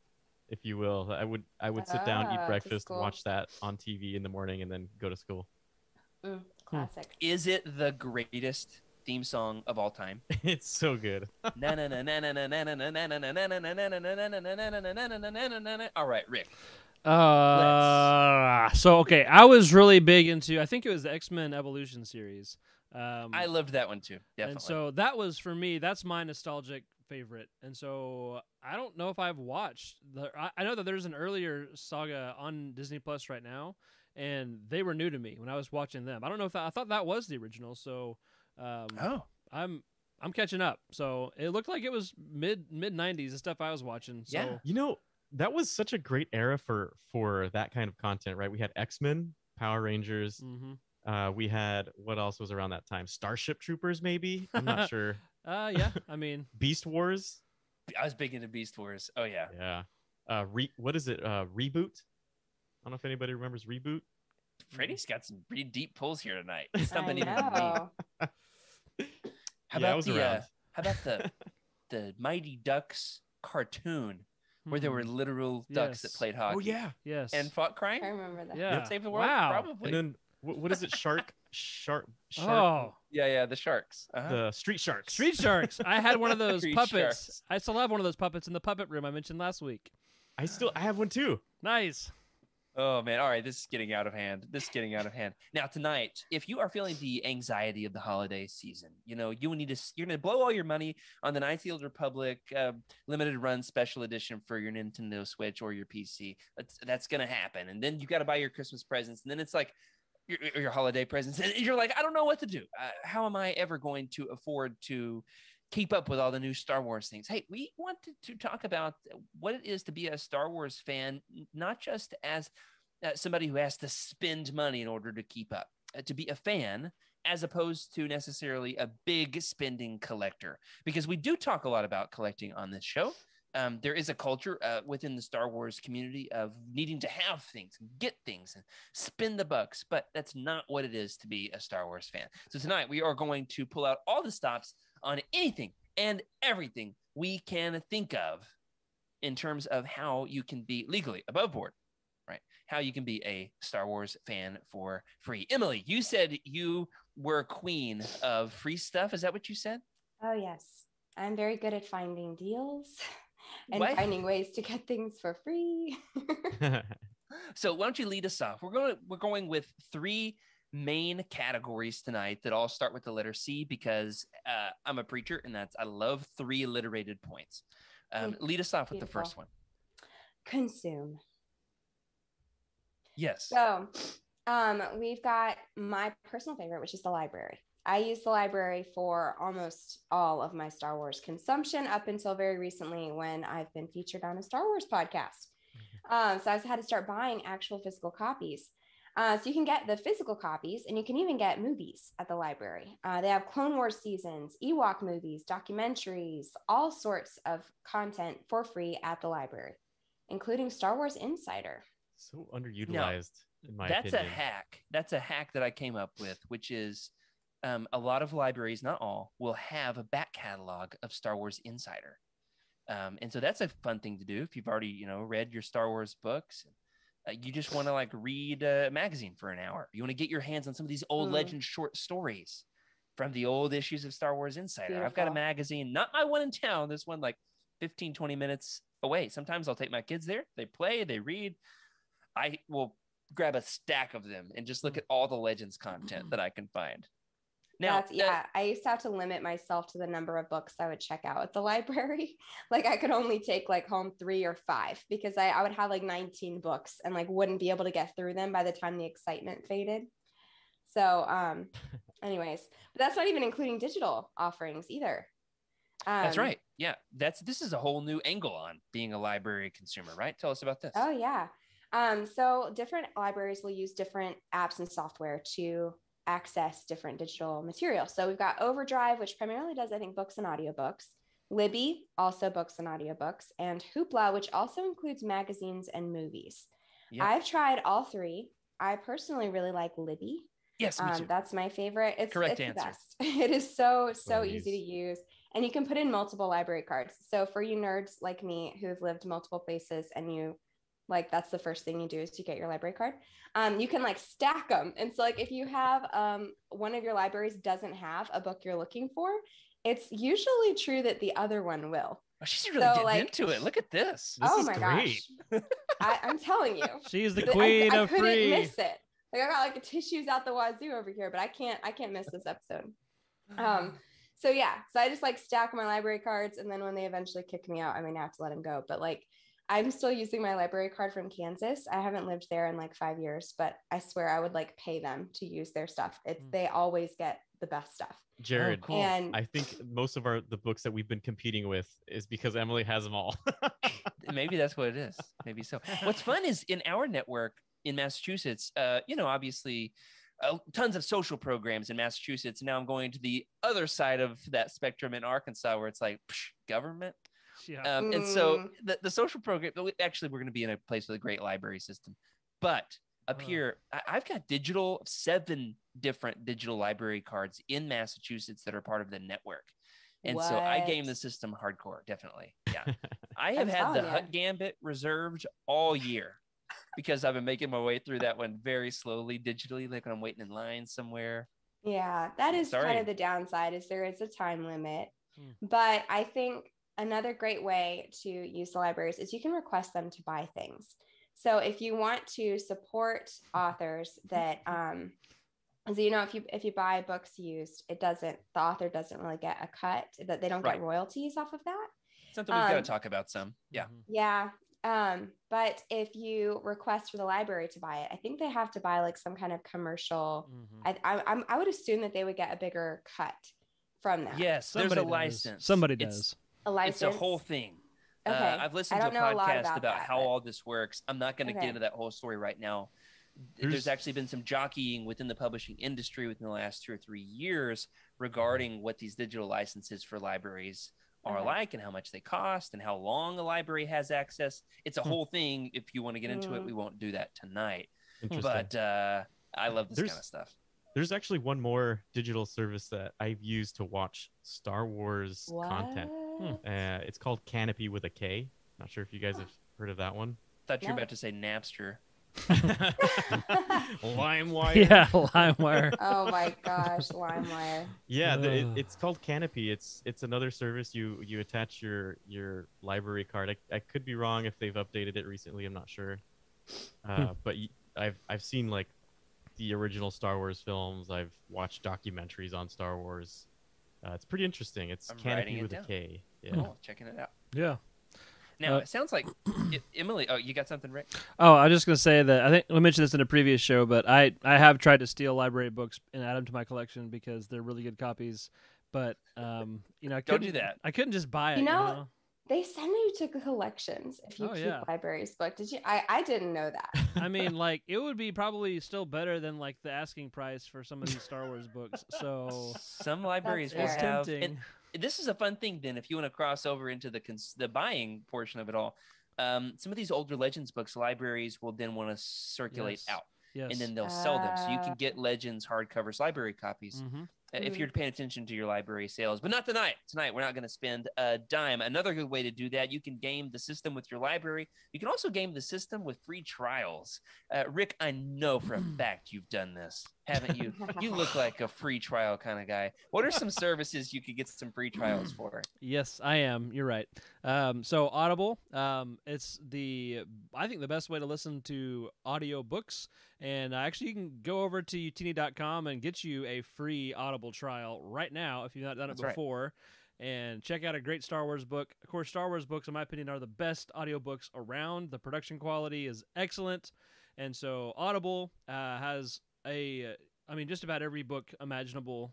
if you will. I would sit down, eat breakfast, and watch that on TV in the morning, and then go to school. Classic. Is it the greatest theme song of all time? It's so good. All right, Rick. So okay, I was really big into. I think it was the X-Men Evolution series. I loved that one too. Definitely. And so that was for me. That's my nostalgic favorite. And so I don't know if I've watched I know that there's an earlier saga on Disney Plus right now, and they were new to me when I was watching them. I don't know if I thought that was the original. So I'm catching up. So it looked like it was mid 90s, the stuff I was watching. So Yeah. That was such a great era for that kind of content, right? We had X-Men, Power Rangers. Mm-hmm. We had, what else was around that time? Starship Troopers, maybe? I'm not sure. Yeah, I mean, Beast Wars. I was big into Beast Wars. Oh yeah. Yeah. What is it? Reboot. I don't know if anybody remembers Reboot. Freddie's got some pretty deep pulls here tonight. Something even know. me. How Yeah, I about was the around. how about the Mighty Ducks cartoon where there were literal ducks that Yes. played hockey? Oh yeah. yes. And fought crime? I remember that. yeah. Save the world? Wow. Probably. And then what is it? Shark. Oh, Yeah, the sharks. The Street Sharks. Street Sharks. I had one of those Street puppets. Sharks. I still have one of those puppets in the puppet room I mentioned last week. I have one too. Nice. Oh man! All right, this is getting out of hand. Now tonight, if you are feeling the anxiety of the holiday season, you're going to blow all your money on the Knights of the Old Republic limited run special edition for your Nintendo Switch or your PC. That's going to happen, and then you got to buy your Christmas presents, and then it's like, your holiday presents, and you're like, I don't know what to do. How am I ever going to afford to keep up with all the new Star Wars things? Hey, we wanted to talk about what it is to be a Star Wars fan, not just as somebody who has to spend money in order to keep up, to be a fan, as opposed to necessarily a big spending collector. Because we do talk a lot about collecting on this show. There is a culture within the Star Wars community of needing to have things, and get things, and spend the bucks, but that's not what it is to be a Star Wars fan. So tonight we are going to pull out all the stops on anything and everything we can think of in terms of how you can be legally above board, right? How you can be a Star Wars fan for free. Emily, you said you were queen of free stuff. Is that what you said? Oh, yes. I'm very good at finding deals and What? finding ways to get things for free. So why don't you lead us off? We're going with 3 main categories tonight that all start with the letter C, because I'm a preacher, and I love 3 alliterated points. Lead us off with the first one. Consume. Yes. So we've got my personal favorite, which is the library. I use the library for almost all of my Star Wars consumption up until very recently, when I've been featured on a Star Wars podcast. So I've had to start buying actual physical copies. So you can get the physical copies, and you can even get movies at the library. They have Clone Wars seasons, Ewok movies, documentaries, all sorts of content for free at the library, including Star Wars Insider. So underutilized, in my That's opinion. a hack. That's a hack that I came up with, which is a lot of libraries, not all, will have a back catalog of Star Wars Insider. And so that's a fun thing to do if you've already, read your Star Wars books. You just want to read a magazine for an hour. You want to get your hands on some of these old legend short stories from the old issues of Star Wars Insider. Beautiful. I've got a magazine, not my one in town, this one 15, 20 minutes away. Sometimes I'll take my kids there. They play, they read. I will grab a stack of them and just look at all the Legends content that I can find. Now, I used to have to limit myself to the number of books I would check out at the library. I could only take home 3 or 5, because I would have 19 books and wouldn't be able to get through them by the time the excitement faded. So anyways, but that's not even including digital offerings either. That's right. Yeah, this is a whole new angle on being a library consumer, right? Tell us about this. Oh yeah. So different libraries will use different apps and software to access different digital material. So we've got Overdrive, which primarily does, I think, books and audiobooks. Libby, also books and audiobooks. And Hoopla, which also includes magazines and movies. Yep. I've tried all 3. I personally really like Libby. Yes, me too. That's my favorite. It's Correct the answer. best. It is so easy to use. And you can put in multiple library cards. So for you nerds like me who've lived multiple places, and you that's the first thing you do is to get your library card. You can stack them. And so if you have one of your libraries doesn't have a book you're looking for, it's usually true that the other one will. Oh, she's really getting into it. Look at this. This is great. Gosh. I'm telling you. She's the queen of free. I couldn't miss it. I got tissues out the wazoo over here, but I can't miss this episode. So I just stack my library cards, and then when they eventually kick me out, I have to let them go. But I'm still using my library card from Kansas. I haven't lived there in 5 years, but I swear I would pay them to use their stuff. They always get the best stuff. Jared, cool. And I think most of the books that we've been competing with is because Emily has them all. Maybe that's what it is. Maybe so. What's fun is in our network in Massachusetts, obviously tons of social programs in Massachusetts. Now I'm going to the other side of that spectrum in Arkansas, where it's government. Yeah. And so the social program, actually, we're going to be in a place with a great library system. But up here, I've got 7 different digital library cards in Massachusetts that are part of the network. And so I game the system hardcore, definitely. Yeah. I have had the Hut Gambit reserved all year, because I've been making my way through that one very slowly digitally, when I'm waiting in line somewhere. Yeah, that is kind of the downside, is there is a time limit. But I think another great way to use the libraries is you can request them to buy things. So if you want to support authors that, so if you buy books used, the author doesn't really get a cut, that they don't get royalties off of that. Something we've got to talk about some. Yeah. Yeah. But if you request for the library to buy it, I think they have to buy like some kind of commercial. I would assume that they would get a bigger cut from that. Yes, Somebody there's a does. license. Somebody It's- does. A license. It's a whole thing. Okay. I've listened I to a don't know a lot podcast about that, how but- all this works. I'm not going to Okay. get into that whole story right now. There's actually been some jockeying within the publishing industry within the last 2 or 3 years regarding what these digital licenses for libraries are Okay. like and how much they cost and how long a library has access. It's a whole thing. If you want to get into it, we won't do that tonight. Interesting. But I love this kind of stuff. There's actually one more digital service that I've used to watch Star Wars content. It's called Canopy with a K. Not sure if you guys have heard of that one. Thought you were No. about to say Napster. LimeWire. Yeah, LimeWire. Oh my gosh, LimeWire. Yeah, Ugh. it's called Canopy. It's another service. You attach your library card. I could be wrong if they've updated it recently. I'm not sure. But I've seen like the original Star Wars films. I've watched documentaries on Star Wars. It's pretty interesting. It's I'm Canopy writing it with a down. K. Yeah. Cool. Checking it out. Yeah. Now, it sounds like Emily. Oh, you got something, Rick? Oh, I was just gonna say that I think we mentioned this in a previous show, but I have tried to steal library books and add them to my collection because they're really good copies. But I Don't couldn't do that. I couldn't just buy it. You know, they send you to collections if you Oh, keep yeah. libraries book. Did you? I didn't know that. I mean, like it would be probably still better than like the asking price for some of these Star Wars books. So Some libraries will That's it's fair. have. tempting. And this is a fun thing. Then, if you want to cross over into the buying portion of it all, some of these older Legends books, libraries will then want to circulate Yes. out, Yes. and then they'll sell them. So you can get Legends hardcovers, library copies. Mhm. If you're paying attention to your library sales, but not tonight. Tonight, we're not going to spend a dime. Another good way to do that, you can game the system with your library. You can also game the system with free trials. Rick, I know for a fact you've done this, haven't you? You look like a free trial kind of guy. What are some services you could get some free trials for? Yes, I am. You're right. So Audible, it's I think the best way to listen to audio books. And actually, you can go over to utini.com and get you a free Audible trial right now if you've not done it That's before. And check out a great Star Wars book. Of course, Star Wars books, in my opinion, are the best audiobooks around. The production quality is excellent. And so Audible has just about every book imaginable.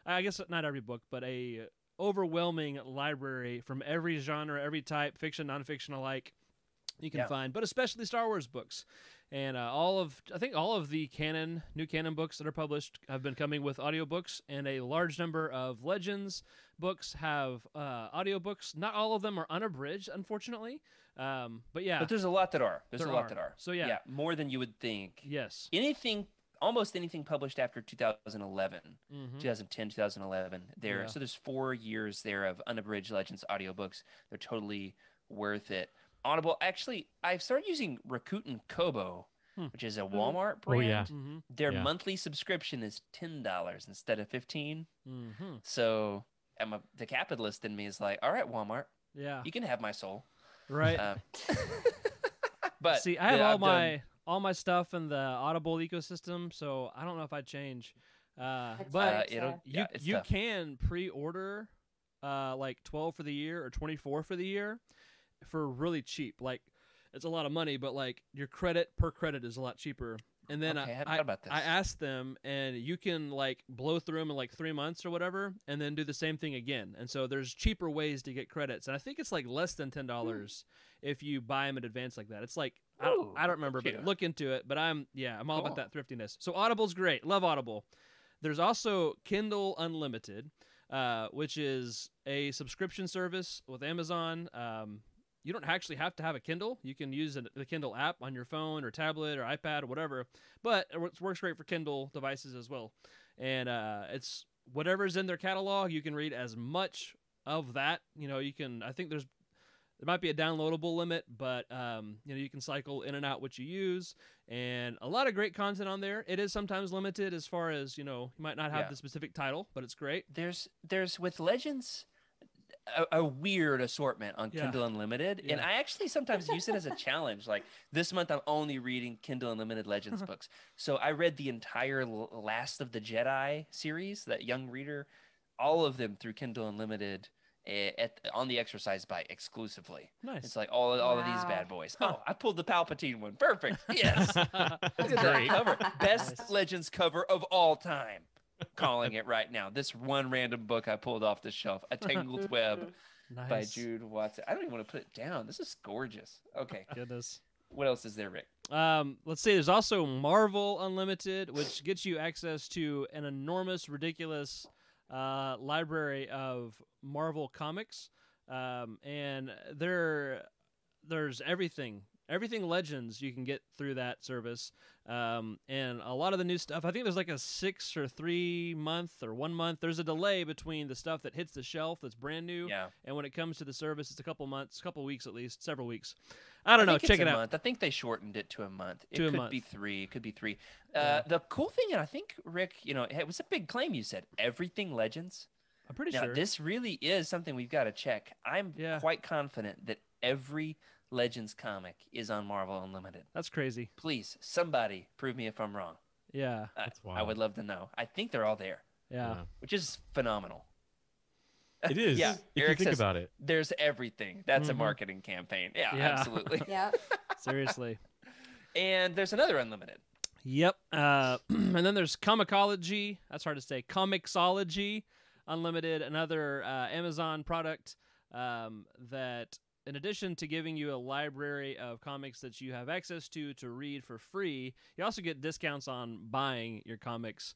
I guess not every book, but a overwhelming library from every genre, every type, fiction, nonfiction alike, you can find, but especially Star Wars books. And I think all of the new canon books that are published have been coming with audiobooks, and a large number of Legends books have audiobooks. Not all of them are unabridged, unfortunately. But yeah. But there's a lot that are. There's There a lot are. that are. So yeah. More than you would think. Yes. Almost anything published after 2011, Mhm. 2010, 2011. Yeah. So there's 4 years there of unabridged Legends audiobooks. They're totally worth it. Audible, actually, I've started using Rakuten Kobo, which is a Walmart brand. Oh, yeah. Mm-hmm. Their Yeah. monthly subscription is $10 instead of $15. Mm-hmm. So the capitalist in me is like, all right, Walmart, Yeah. you can have my soul. Right. But See, I have yeah, all I've done- all my stuff in the Audible ecosystem, so I don't know if I'd change. That's But hard to- you tough. can pre-order like 12 for the year or 24 for the year for really cheap. Like it's a lot of money, but like your credit per credit is a lot cheaper. And then Okay, I hadn't thought about this. I asked them, and you can like blow through them in like 3 months or whatever, and then do the same thing again. And so there's cheaper ways to get credits, and I think it's like less than $10 if you buy them in advance like that. It's like I don't remember, cute. but look into it. But I'm all Cool. about that thriftiness. So Audible's great. Love Audible. There's also Kindle Unlimited, which is a subscription service with Amazon. You don't actually have to have a Kindle. You can use the Kindle app on your phone or tablet or iPad or whatever, but it works great for Kindle devices as well. And it's whatever's in their catalog, you can read as much of that. You can. I think there might be a downloadable limit, but you can cycle in and out what you use, and a lot of great content on there. It is sometimes limited as far as you might not have the specific title, but it's great. There's with Legends a weird assortment on Kindle Unlimited, and I actually sometimes use it as a challenge. Like this month, I'm only reading Kindle Unlimited Legends books. So I read the entire Last of the Jedi series, that young reader, all of them through Kindle Unlimited. on the exercise bike exclusively. Nice. It's like all of these Wow. bad boys. Huh. Oh, I pulled the Palpatine one. Perfect. Yes. Look That's at that great. cover. Best Nice. Legends cover of all time. Calling it right now. This one random book I pulled off the shelf, A Tangled Web Nice. by Jude Watson. I don't even want to put it down. This is gorgeous. Okay. Goodness. What else is there, Rick? Let's see. There's also Marvel Unlimited, which gets you access to an enormous, ridiculous library of Marvel comics, and there's everything Legends you can get through that service, and a lot of the new stuff. I think there's like a 6 or 3 month or 1 month. There's a delay between the stuff that hits the shelf that's brand new, Yeah. and when it comes to the service, it's a couple months, couple weeks at least, several weeks. I don't know. think Check it's it a out. month. I think they shortened it to a month. It To a could month. be 3. It could be 3. Yeah. The cool thing, and I think, Rick, it was a big claim you said. Everything Legends. I'm pretty Now, sure. this really is something we've got to check. I'm Yeah. quite confident that every Legends comic is on Marvel Unlimited. That's crazy. Please, somebody prove me if I'm wrong. Yeah. That's I wild. would love to know. I think they're all there, Yeah. which is phenomenal. It is. Yeah, If you Eric think says- about it. There's everything. That's a Mhm. marketing campaign. Yeah, Yeah. absolutely. Yep. Seriously. And there's another Unlimited. Yep. And then there's Comicology. That's hard to say. Comixology Unlimited, another Amazon product that, in addition to giving you a library of comics that you have access to read for free, you also get discounts on buying your comics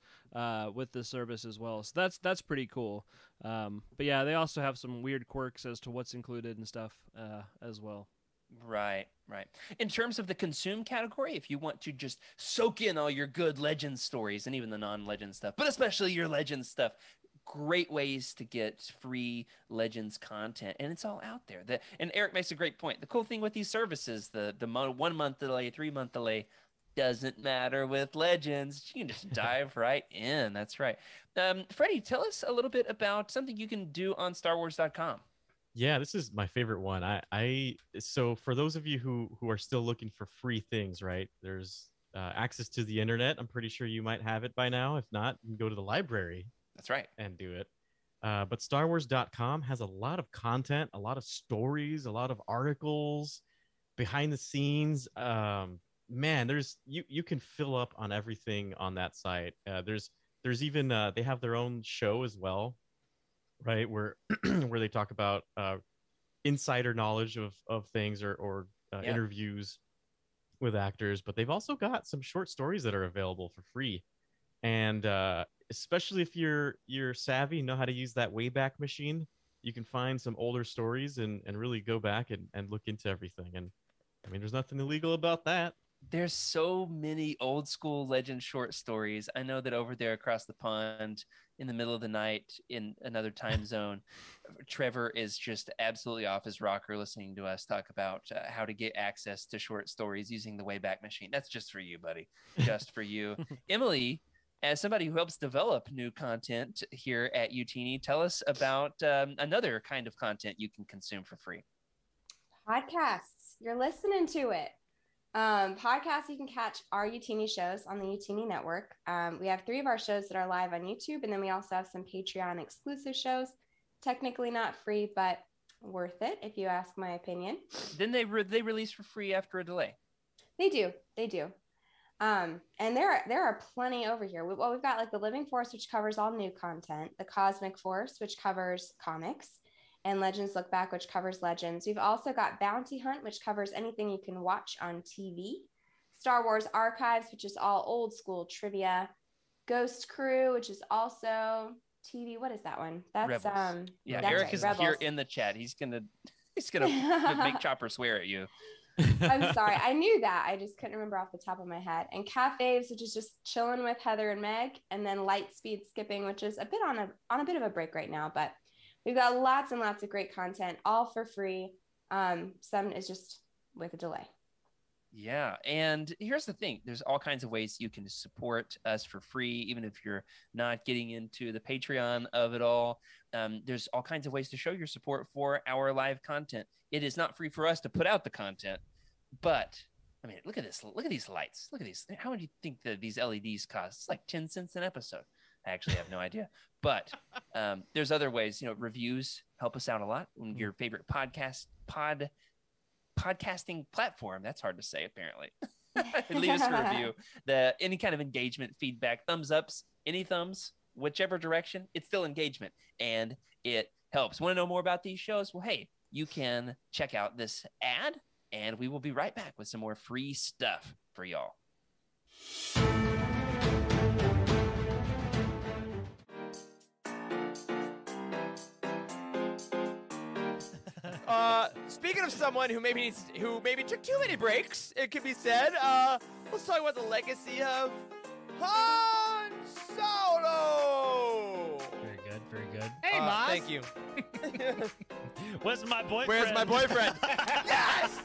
with this service as well. So that's pretty cool. But yeah, they also have some weird quirks as to what's included and stuff as well. Right. In terms of the consume category, if you want to just soak in all your good Legends stories and even the non-Legend stuff, but especially your Legends stuff, great ways to get free Legends content, and it's all out there. And Eric makes a great point. The cool thing with these services, the 1 month delay, 3 month delay, doesn't matter with Legends. You can just dive right in. That's right. Freddie, tell us a little bit about something you can do on StarWars.com. Yeah, this is my favorite one. So for those of you who are still looking for free things, right? There's access to the internet. I'm pretty sure you might have it by now. If not, you can go to the library That's right. and do it. But StarWars.com has a lot of content, a lot of stories, a lot of articles, behind the scenes. Man, you can fill up on everything on that site. There's even they have their own show as well, right? Where where they talk about insider knowledge of things or Yeah. interviews with actors. But they've also got some short stories that are available for free, and especially if you're savvy, know how to use that Wayback Machine, you can find some older stories and really go back and look into everything. And I mean, there's nothing illegal about that. There's so many old school Legend short stories. I know that over there across the pond in the middle of the night in another time zone, Trevor is just absolutely off his rocker listening to us talk about how to get access to short stories using the Wayback Machine. That's just for you, buddy. Just for you. Emily, as somebody who helps develop new content here at UTini, tell us about another kind of content you can consume for free. Podcasts. You're listening to it. Podcasts, you can catch our UTini shows on the UTini network. We have 3 of our shows that are live on YouTube, and then we also have some Patreon exclusive shows. Technically not free, but worth it if you ask my opinion. Then they release for free after a delay. They do. And there are plenty over here. We've got like the Living Force, which covers all new content, the Cosmic Force, which covers comics, and Legends Lookback, which covers Legends. We've also got Bounty Hunt, which covers anything you can watch on TV. Star Wars Archives, which is all old school trivia. Ghost Crew, which is also TV. What is that one? That's Rebels. Yeah, that's Eric right, is Rebels. here in the chat. He's gonna make Chopper swear at you. I'm sorry. I knew that. I just couldn't remember off the top of my head. And Cafes, which is just chilling with Heather and Meg, and then Light Speed Skipping, which is a bit on a bit of a break right now, but we've got lots and lots of great content, all for free. Some is just with a delay. Yeah, and here's the thing. There's all kinds of ways you can support us for free, even if you're not getting into the Patreon of it all. There's all kinds of ways to show your support for our live content. It is not free for us to put out the content, but I mean, look at this. Look at these lights. Look at these. How much do you think that these LEDs cost? It's like 10 cents an episode. I actually have no idea. But there's other ways. Reviews help us out a lot. Your favorite podcasting platform. That's hard to say, apparently. Leave us a review. Any kind of engagement, feedback, thumbs ups, any thumbs, whichever direction, it's still engagement, and it helps. Want to know more about these shows? Well, hey, you can check out this ad, and we will be right back with some more free stuff for y'all. Speaking of someone who maybe took too many breaks, it could be said, let's talk about the legacy of Han Solo. Very good, very good. Hey, Maz. Thank you. Where's my boyfriend? Where's my boyfriend? Yes.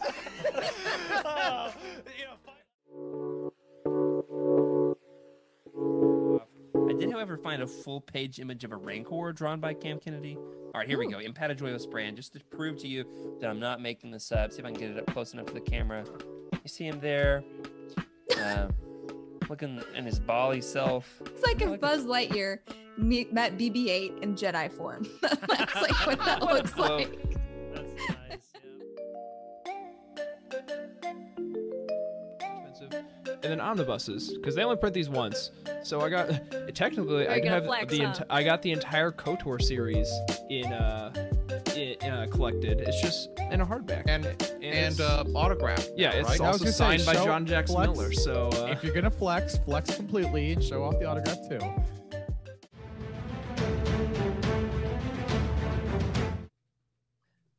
I did, however, find a full-page image of a Rancor drawn by Cam Kennedy. All right, here we go. Impadajoyos brand, just to prove to you that I'm not making this up. See if I can get it up close enough to the camera. You see him there, looking in his bally self. It's like if Buzz Lightyear met BB-8 in Jedi form. That's like what that looks like. That's nice. Expensive. And then omnibuses, because they only print these once. So I got technically I gonna have flex, the huh? I got the entire KOTOR series in collected. It's just in a hardback and it's- autograph. yeah, it's right? I was also gonna say, signed by show- John Jackson flex. Miller. So If you're gonna flex completely and show off the autograph too.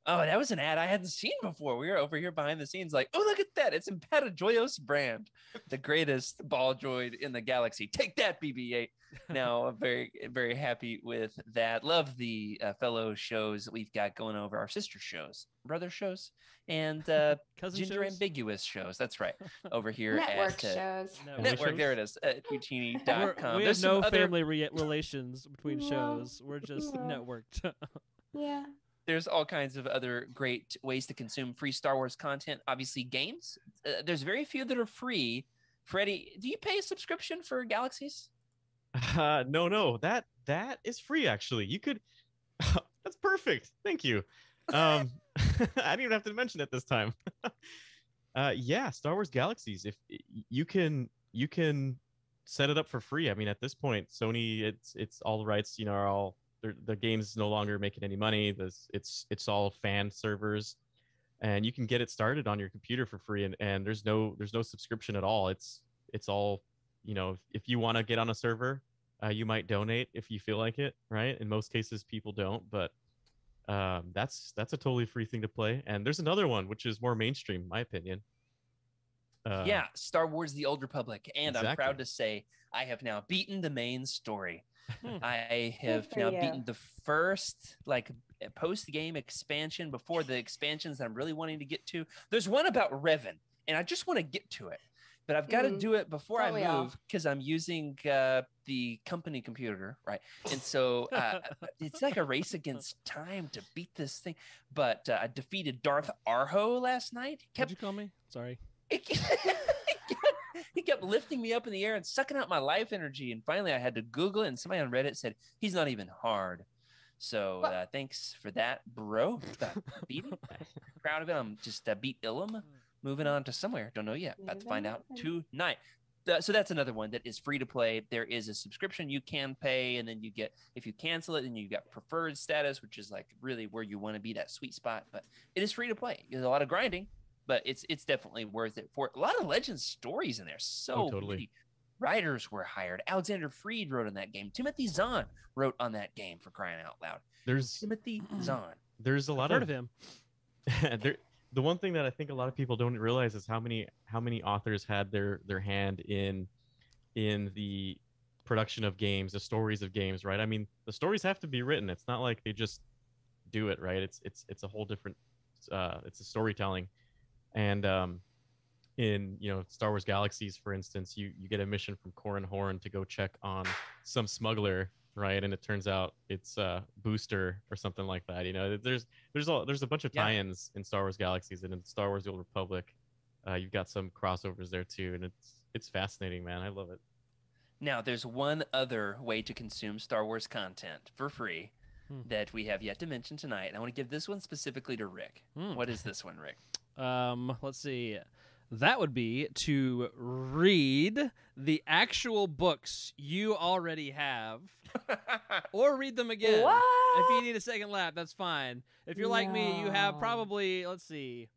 Oh, that was an ad I hadn't seen before. We were over here behind the scenes like, oh, look at that. It's Impadajoyos brand, the greatest ball droid in the galaxy. Take that, BB-8. Now, I'm very, very happy with that. Love the fellow shows that we've got going over, our sister shows, brother shows, and Cousin gender shows? ambiguous shows. That's right. Over here Network at shows. Network. There it is. At Puccini.com. We There's have no some other- family relations between No. shows. We're just No. networked. Yeah. There's all kinds of other great ways to consume free Star Wars content. Obviously, games. There's very few that are free. Freddie, do you pay a subscription for Galaxies? No, that is free actually. You could. That's perfect. Thank you. I didn't even have to mention it this time. Yeah, Star Wars Galaxies. If you can set it up for free. I mean, at this point, Sony, it's all the rights. Are all the game's no longer making any money. It's all fan servers, and you can get it started on your computer for free. And there's no subscription at all. It's all, if you want to get on a server, you might donate if you feel like it, right? In most cases, people don't, but that's a totally free thing to play. And there's another one which is more mainstream, in my opinion. Yeah, Star Wars: The Old Republic, and I'm Exactly. proud to say I have now beaten the main story. I have for now you. beaten the first post-game expansion before the expansions that I'm really wanting to get to. There's one about Revan, and I just want to get to it, but I've got to do it before I Don't we all? move because I'm using the company computer, right? And so it's like a race against time to beat this thing. But I defeated Darth Arho last night. What'd you call me? Sorry. He kept lifting me up in the air and sucking out my life energy. And finally, I had to Google it, and somebody on Reddit said, he's not even hard. So thanks for that, bro. Beat him. Proud of it. I'm just beat Ilum. Moving on to somewhere. Don't know yet. About to find out tonight. So that's another one that is free to play. There is a subscription you can pay, and then you get, if you cancel it, then you got preferred status, which is like really where you want to be, that sweet spot. But it is free to play. There's a lot of grinding, but it's definitely worth it for a lot of Legends stories in there. So totally. many writers were hired. Alexander Freed wrote on that game. Timothy Zahn wrote on that game, for crying out loud. Timothy Zahn. There's a lot Heard of him. The one thing that I think a lot of people don't realize is how many authors had their hand in the production of games, the stories of games, right? I mean, the stories have to be written. It's not like they just do it, right? It's a whole different it's a storytelling. And in Star Wars Galaxies, for instance, you get a mission from Corran Horn to go check on some smuggler, right? And it turns out it's Booster or something like that. There's a bunch of tie-ins in Star Wars Galaxies, and in Star Wars: The Old Republic, you've got some crossovers there too, and it's fascinating, man. I love it. Now, there's one other way to consume Star Wars content for free that we have yet to mention tonight. And I want to give this one specifically to Rick. What is this one, Rick? Let's see. That would be to read the actual books you already have, or read them again. What? If you need a second lap, that's fine. If you're like me, you have probably, let's see,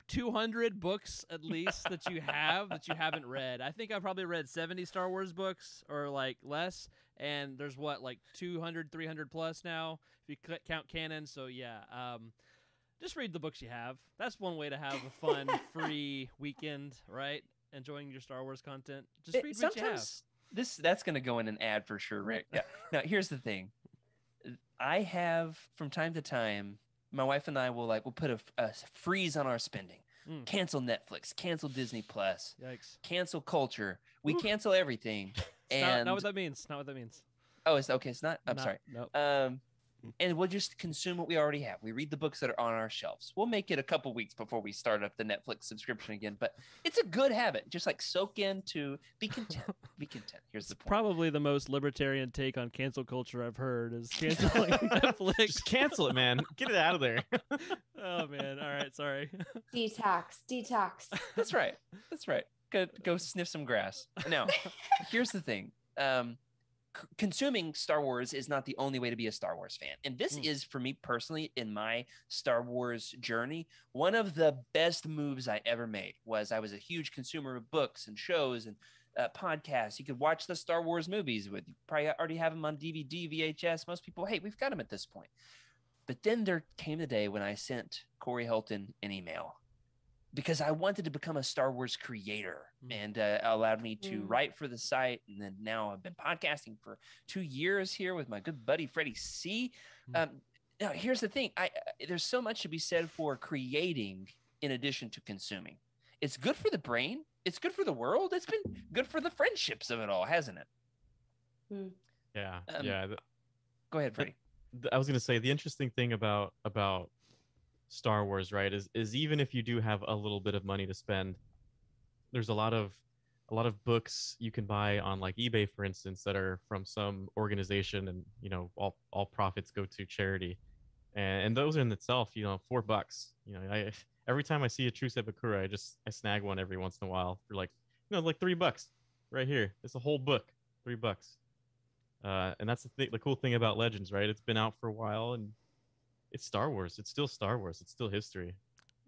200 books at least that you haven't read. I think I've probably read 70 Star Wars books or like less, and there's like 200, 300 plus now if you count canon. So yeah, just read the books you have. That's one way to have a fun, free weekend, right? Enjoying your Star Wars content. Just read what you have. That's going to go in an ad for sure, Rick. Yeah. Now, here's the thing. I have, from time to time, my wife and I will put a freeze on our spending. Cancel Netflix, cancel Disney Plus, Yikes. Cancel culture. We cancel everything. Not what that means. Not what that means. Oh, it's okay. It's not. I'm sorry. Nope. And we'll just consume what we already have. We read the books that are on our shelves. We'll make it a couple weeks before we start up the Netflix subscription again. But it's a good habit. Just soak in to be content. Be content. Here's the point. Probably the most libertarian take on cancel culture I've heard is canceling Netflix. Just cancel it, man. Get it out of there. Oh, man. All right. Sorry. Detox. That's right. Go sniff some grass. Now, here's the thing. Consuming Star Wars is not the only way to be a Star Wars fan. And this is, for me personally, in my Star Wars journey, one of the best moves I ever made was I was a huge consumer of books and shows and podcasts. You could watch the Star Wars movies. You probably already have them on DVD, VHS. Most people, hey, we've got them at this point. But then there came the day when I sent Corey Holton an email because I wanted to become a Star Wars creator, and allowed me to write for the site. And then now I've been podcasting for 2 years here with my good buddy, Freddie C. Now, here's the thing. There's so much to be said for creating in addition to consuming. It's good for the brain. It's good for the world. It's been good for the friendships of it all, hasn't it? Yeah. Go ahead, Freddie. I was going to say, the interesting thing about Star Wars, right, is even if you do have a little bit of money to spend, there's a lot of books you can buy on eBay, for instance, that are from some organization, and all profits go to charity, and those in itself, $4. I every time I see a True Sepakura, I snag one every once in a while for $3 right here. It's a whole book, $3. And that's the cool thing about Legends, right? It's been out for a while, and it's Star Wars. It's still Star Wars. It's still history.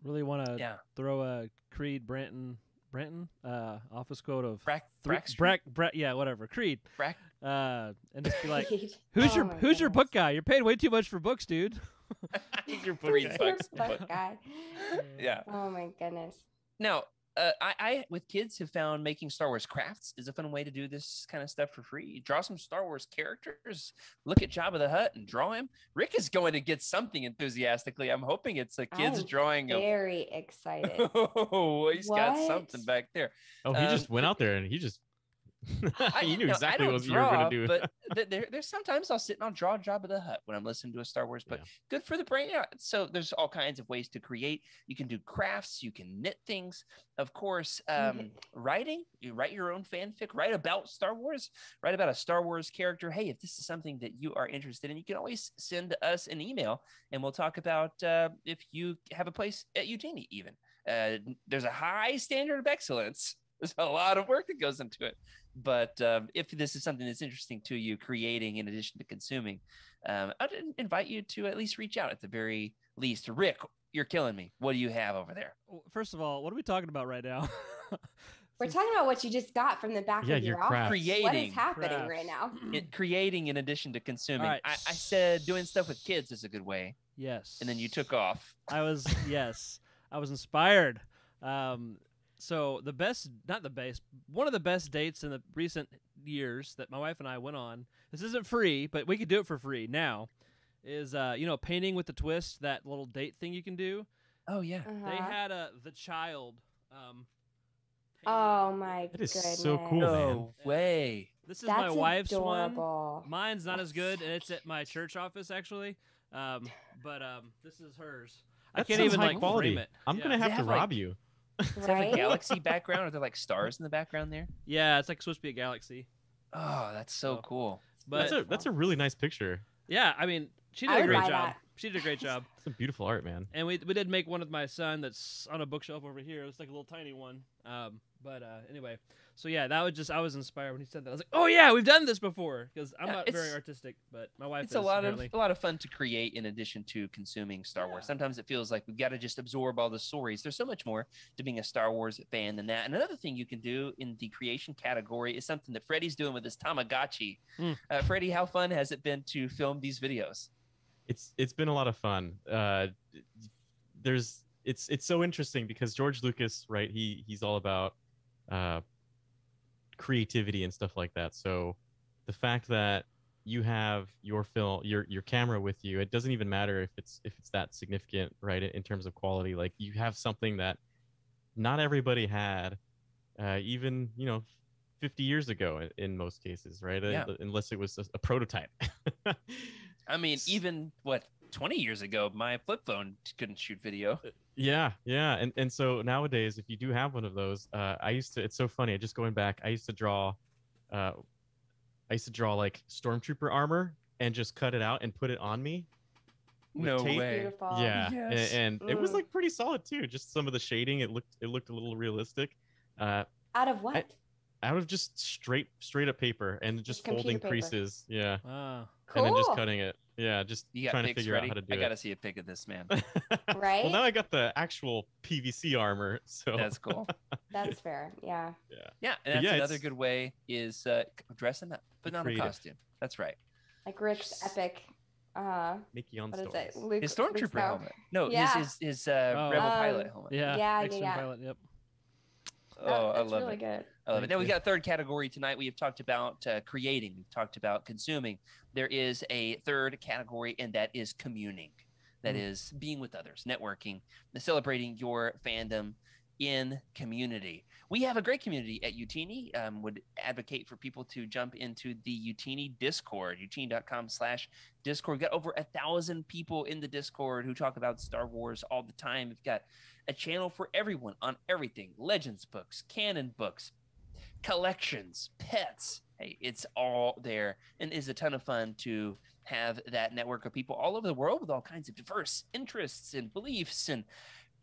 Really want to throw a Creed Branton office quote of yeah, whatever, Creed, and just be like, who's your book guy? You're paid way too much for books, dude. Who's your book guy? Yeah. Oh my goodness. Now, I with kids have found making Star Wars crafts is a fun way to do this kind of stuff for free. You draw some Star Wars characters, look at Jabba the Hutt and draw him. Rick is going to get something enthusiastically. I'm hoping it's a kid's drawing. Very excited. Oh, he's got something back there. Oh, he just went out there and he just you knew exactly what you were going to do. But there's sometimes I'll sit and I'll draw Jabba the Hutt when I'm listening to a Star Wars, but good for the brain. Yeah. So there's all kinds of ways to create. You can do crafts, you can knit things. Of course, writing, you write your own fanfic, write about Star Wars, write about a Star Wars character. Hey, if this is something that you are interested in, you can always send us an email and we'll talk about if you have a place at Eugenie even. There's a high standard of excellence. There's a lot of work that goes into it. But if this is something that's interesting to you, creating in addition to consuming, I'd invite you to at least reach out at the very least. Rick, you're killing me. What do you have over there? First of all, what are we talking about right now? We're talking about what you just got from the back of your office. Creating. What is happening right now? Creating in addition to consuming. Right. I said doing stuff with kids is a good way. Yes. And then you took off. I was inspired. So one of the best dates in the recent years that my wife and I went on, this isn't free, but we could do it for free now, is, painting with the twist, that little date thing you can do. Oh, yeah. They had The Child. Oh, my goodness. That is so cool, No way. This is my wife's adorable. one. Mine's not as good, and it's at my church office, actually. But this is hers. I can't even high quality. frame it. I'm going to have to rob you. Does it have a Right? galaxy background? Are there like stars in the background there? Yeah, it's like supposed to be a galaxy. Oh, that's so Oh. cool. But That's a really nice picture. yeah, I mean, she I did a would great buy job. that. She did a great job. It's a beautiful art, man. And we did make one with my son that's on a bookshelf over here. It's like a little tiny one. But anyway, so yeah, that was just I was inspired when he said that. I was like, oh yeah, we've done this before because I'm Yeah, not very it's- artistic, but my wife It's is a lot apparently. of fun to create in addition to consuming Star Wars. Yeah. Sometimes it feels like we've got to just absorb all the stories. There's so much more to being a Star Wars fan than that. And another thing you can do in the creation category is something that Freddie's doing with his Tamagotchi. Freddie, how fun has it been to film these videos? It's been a lot of fun. It's so interesting because George Lucas, right? He's all about creativity and stuff like that. So the fact that you have your film, your camera with you, it doesn't even matter if it's that significant, right? In terms of quality, like you have something that not everybody had, even 50 years ago in most cases, right? Yeah. Unless it was a prototype. I mean, even 20 years ago, my flip phone couldn't shoot video. Yeah. And so nowadays, if you do have one of those, it's so funny. Just going back, I used to draw like stormtrooper armor and just cut it out and put it on me. with No tape. way. Beautiful. Yeah. Yes. And it was like pretty solid too. Just some of the shading, it looked a little realistic. Out of what? Out of just straight up paper and just computer folding paper. creases. Yeah. Ah. Cool. And then just cutting it. Yeah, just You got trying to pics, figure Freddie? out how to do I it. got to see a pic of this, man. Right? Well, now I got the actual PVC armor, so That's cool. That's fair. Yeah. Yeah, But and that's yeah, another it's- good way is dressing up, putting on a creative. costume. That's right. Like Rick's epic. Mickey on What is stories. it? Luke, His Luke stormtrooper Skywalker. helmet. No, Yeah. his Rebel pilot helmet. Yeah. Yeah, X-Wing yeah. Pilot. Yep. Oh, I That's love really it. good. I love it. Thank Now we you. got a third category tonight. We have talked about creating. We've talked about consuming. There is a third category, and that is communing. That is being with others, networking, celebrating your fandom in community. We have a great community at Utini. Would advocate for people to jump into the Utini Discord, utini.com/Discord. We've got over 1,000 people in the Discord who talk about Star Wars all the time. We've got a channel for everyone on everything: Legends books, canon books, collections, pets. Hey, it's all there, and is a ton of fun to have that network of people all over the world with all kinds of diverse interests and beliefs and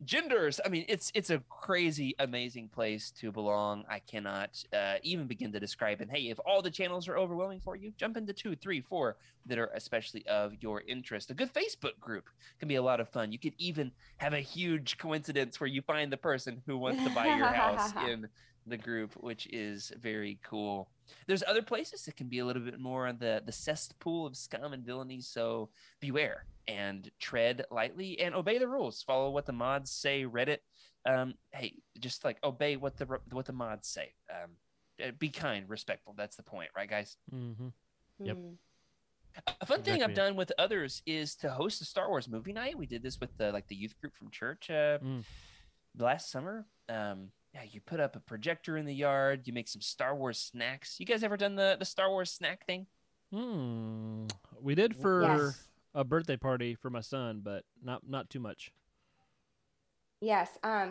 genders. I mean, it's a crazy, amazing place to belong. I cannot even begin to describe it. Hey, if all the channels are overwhelming for you, jump into 2, 3, 4 that are especially of your interest. A good Facebook group can be a lot of fun. You could even have a huge coincidence where you find the person who wants to buy your house in the group, which is very cool. There's other places that can be a little bit more on the cesspool of scum and villainy, so beware and tread lightly and obey the rules. Follow what the mods say. Reddit, hey, just like obey what the mods say. Be kind, respectful. That's the point, right, guys? Mm-hmm. Yep. A fun thing I've Exactly. done with others is to host a Star Wars movie night. We did this with the youth group from church last summer. Yeah, you put up a projector in the yard. You make some Star Wars snacks. You guys ever done the Star Wars snack thing? We did for Yes. a birthday party for my son, but not too much. Yes.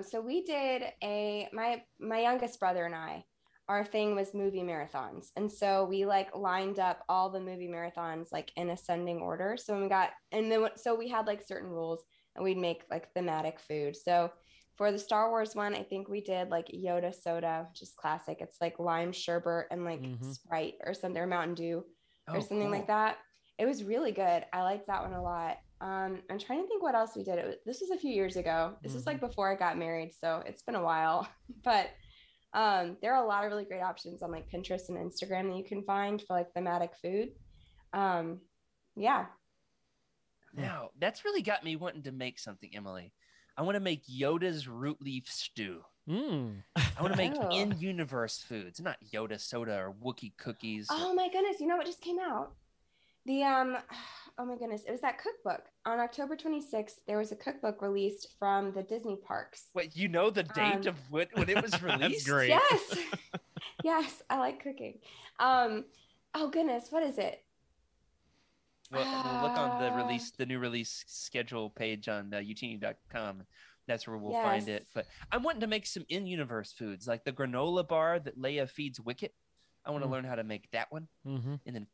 So we did my youngest brother and I, our thing was movie marathons. And so we like lined up all the movie marathons like in ascending order. So we had like certain rules and we'd make like thematic food. So for the Star Wars one, I think we did like Yoda soda, which is classic. It's like lime sherbet and like Sprite or something, or Mountain Dew or something like that. It was really good. I liked that one a lot. I'm trying to think what else we did. This was a few years ago. This was like before I got married, so it's been a while. But there are a lot of really great options on like Pinterest and Instagram that you can find for like thematic food. Yeah. Now, that's really got me wanting to make something, Emily. I want to make Yoda's root leaf stew. I want to make Oh. in-universe foods, not Yoda soda or Wookiee cookies. Oh my goodness, you know what just came out? The oh my goodness, it was that cookbook. On October 26th, there was a cookbook released from the Disney parks. Wait, you know the date of when it was released? That's great. Yes. Yes, I like cooking. Oh goodness, what is it? Well, we'll look on the new release schedule page on utini.com. That's where we'll find it. But I'm wanting to make some in-universe foods, like the granola bar that Leia feeds Wicket. I want to learn how to make that one, and then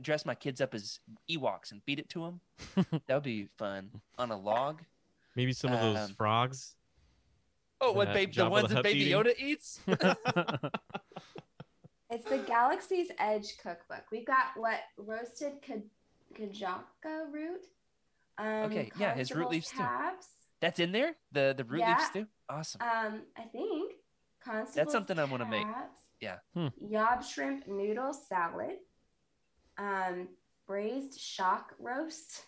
dress my kids up as Ewoks and feed it to them. That would be fun on a log. Maybe some of those frogs. Oh, what the ones that Baby Yoda eats? It's the Galaxy's Edge cookbook. We've got roasted kajaka root. Okay, yeah, his root leaf stew. Tabs. That's in there. The root leaf stew. Awesome. I think Constable's that's something I want to make. Yeah. Yob shrimp noodle salad. Braised shock roast.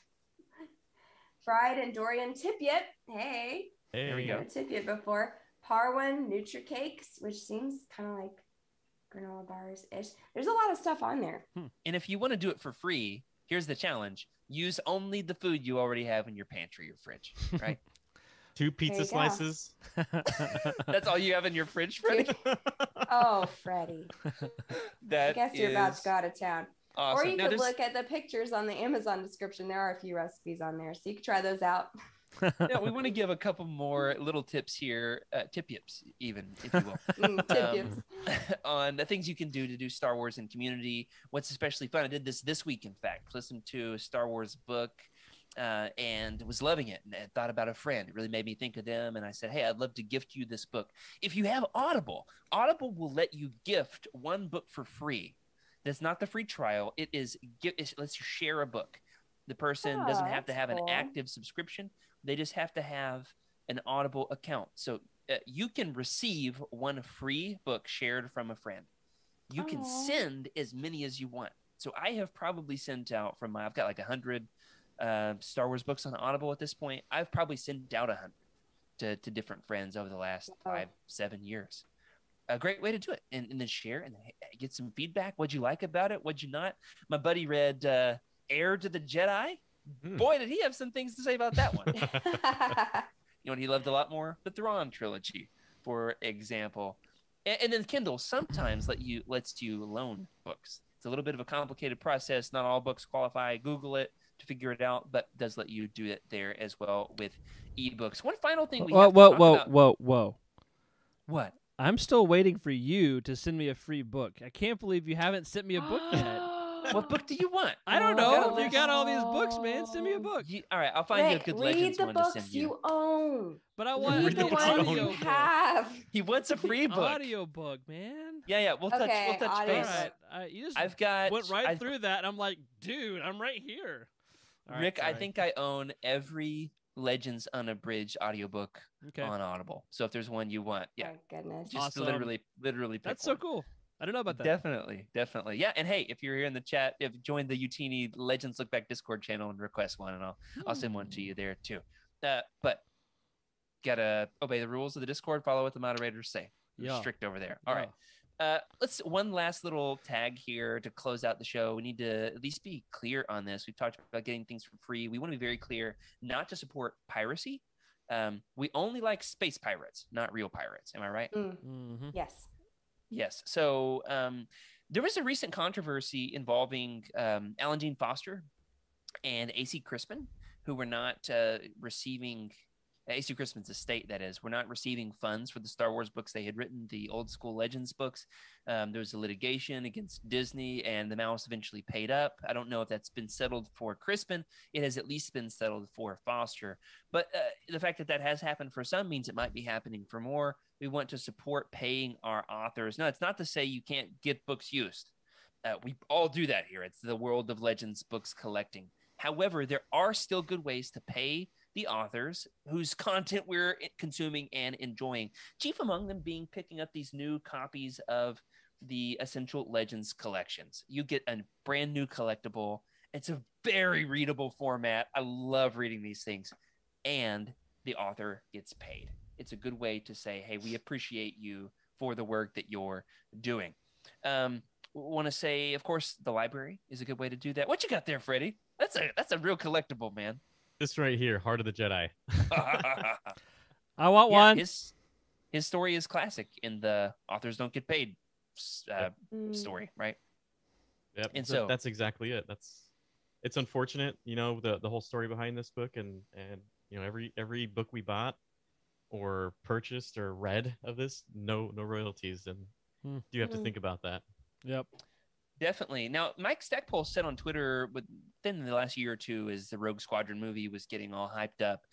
Fried Andorian tip-yip. Hey. There we go. Tip-yip before. Parwan Nutri-Cakes, which seems kind of like granola bars-ish. There's a lot of stuff on there. And if you want to do it for free, here's the challenge. Use only the food you already have in your pantry or fridge, right? 2 pizza slices. That's all you have in your fridge, Freddie? Oh, Freddie. I guess you're about to go out of town. Awesome. Or you could look at the pictures on the Amazon description. There are a few recipes on there, so you can try those out. Yeah, we want to give a couple more little tips here, tip-yips even, if you will, tip-yips. on the things you can do to do Star Wars in community. What's especially fun, I did this week, in fact, listened to a Star Wars book and was loving it, and thought about a friend. It really made me think of them, and I said, hey, I'd love to gift you this book. If you have Audible will let you gift one book for free. That's not the free trial. It lets you share a book. The person doesn't have to have an active subscription. They just have to have an Audible account. So you can receive one free book shared from a friend. You can send as many as you want. So I have probably sent out I've got like 100 Star Wars books on Audible at this point. I've probably sent out 100 to different friends over the last 5-7 years. A great way to do it, and then share and get some feedback. What'd you like about it? What'd you not? My buddy read Heir to the Jedi. Boy, did he have some things to say about that one. You know what he loved a lot more? The Thrawn trilogy, for example. And then Kindle sometimes lets you loan books. It's a little bit of a complicated process. Not all books qualify. Google it to figure it out, but does let you do it there as well with ebooks. One final thing we have to talk about. Whoa. What? I'm still waiting for you to send me a free book. I can't believe you haven't sent me a book yet. What book do you want? I don't know. You got all these books, man. Send me a book. All right, I'll find you a good Legends one to send you. Read the books you own. But I want read the ones you have. He wants a free book. Audio book, man. Yeah. We'll touch base. All right. You just went through that, and I'm like, dude, I'm right here. All Rick, I think I own every Legends Unabridged audiobook on Audible. So if there's one you want, oh goodness, just awesome. literally pick That's one. so cool. I don't know about that. Definitely. Yeah. And hey, if you're here in the chat, join the Utini Legends Lookback Discord channel and request one, and I'll send one to you there too. But gotta obey the rules of the Discord. Follow what the moderators say. We're strict over there. All right. Let's one last little tag here to close out the show. We need to at least be clear on this. We've talked about getting things for free. We want to be very clear not to support piracy. We only like space pirates, not real pirates. Am I right? Mm-hmm. Yes. So there was a recent controversy involving Alan Dean Foster and A.C. Crispin, who were not receiving A.C. Crispin's estate, that is, were not receiving funds for the Star Wars books they had written, the old school Legends books. There was a litigation against Disney, and the mouse eventually paid up. I don't know if that's been settled for Crispin. It has at least been settled for Foster. But the fact that has happened for some means it might be happening for more. We want to support paying our authors. No, it's not to say you can't get books used. We all do that here. It's the world of Legends books collecting. However, there are still good ways to pay the authors whose content we're consuming and enjoying. Chief among them being picking up these new copies of the Essential Legends collections. You get a brand new collectible. It's a very readable format. I love reading these things. And the author gets paid. It's a good way to say, hey, we appreciate you for the work that you're doing. Want to say, of course, the library is a good way to do that. What you got there, Freddie? That's a real collectible, man. This right here, Heart of the Jedi. I want one. His story is classic in the authors don't get paid story, right? Yep. And so that's exactly it. It's unfortunate, the whole story behind this book, and every book we bought, or purchased or read of this, no royalties, and you have to think about that. Yep. Definitely. Now, Mike Stackpole said on Twitter within the last year or two, as the Rogue Squadron movie was getting all hyped up,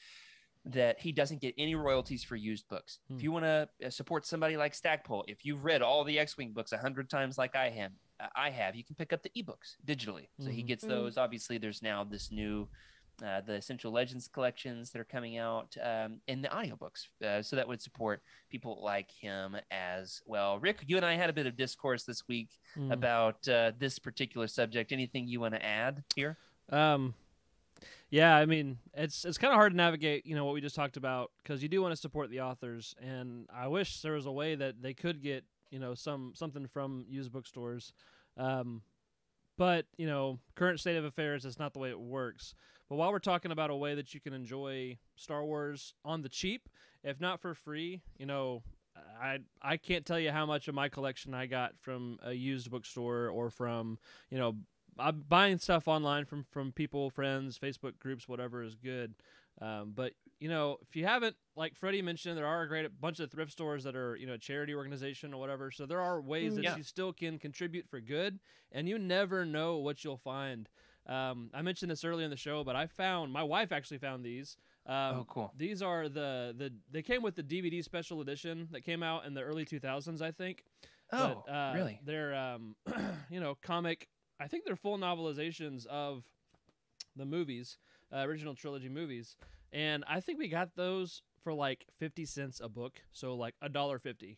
that he doesn't get any royalties for used books. If you want to support somebody like Stackpole, if you've read all the X-Wing books 100 times like I have, you can pick up the ebooks digitally. So he gets those. Obviously, there's now this new, the Essential Legends collections that are coming out in the audiobooks. So that would support people like him as well. Rick, you and I had a bit of discourse this week about this particular subject. Anything you want to add here? Yeah, I mean, it's kind of hard to navigate, what we just talked about, because you do want to support the authors, and I wish there was a way that they could get, something from used bookstores. But, current state of affairs, is not the way it works. But while we're talking about a way that you can enjoy Star Wars on the cheap, if not for free, I can't tell you how much of my collection I got from a used bookstore or from, I'm buying stuff online from people, friends, Facebook groups, whatever is good. But, if you haven't, like Freddie mentioned, there are a bunch of thrift stores that are, a charity organization or whatever. So there are ways that you still can contribute for good, and you never know what you'll find. I mentioned this earlier in the show, but my wife actually found these. Oh, cool. These are they came with the DVD special edition that came out in the early 2000s, I think. Oh, but, really? They're, comic. I think they're full novelizations of the movies, original trilogy movies. And I think we got those for like 50 cents a book. So like $1.50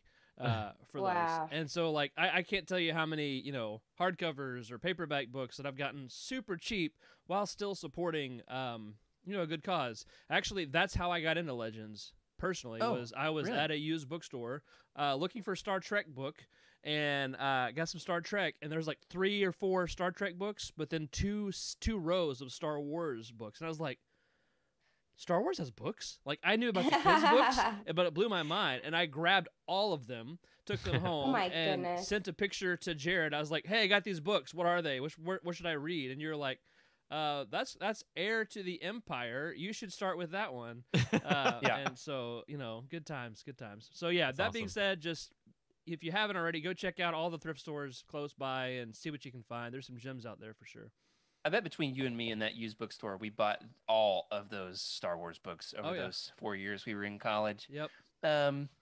for those. And so like, I can't tell you how many, hardcovers or paperback books that I've gotten super cheap while still supporting, a good cause. Actually, that's how I got into Legends personally. I was really? at a used bookstore looking for a Star Trek book, and got some Star Trek, and there's like 3 or 4 Star Trek books, but then two rows of Star Wars books. And I was like, Star Wars has books? Like, I knew about the kids' books, but it blew my mind. And I grabbed all of them, took them home, sent a picture to Jared. I was like, hey, I got these books. What are they? What should I read? And you're like, that's Heir to the Empire. You should start with that one. And so, good times. So yeah, that's being said, just if you haven't already, go check out all the thrift stores close by and see what you can find. There's some gems out there for sure. I bet between you and me and that used bookstore, we bought all of those Star Wars books over those 4 years we were in college. Yep.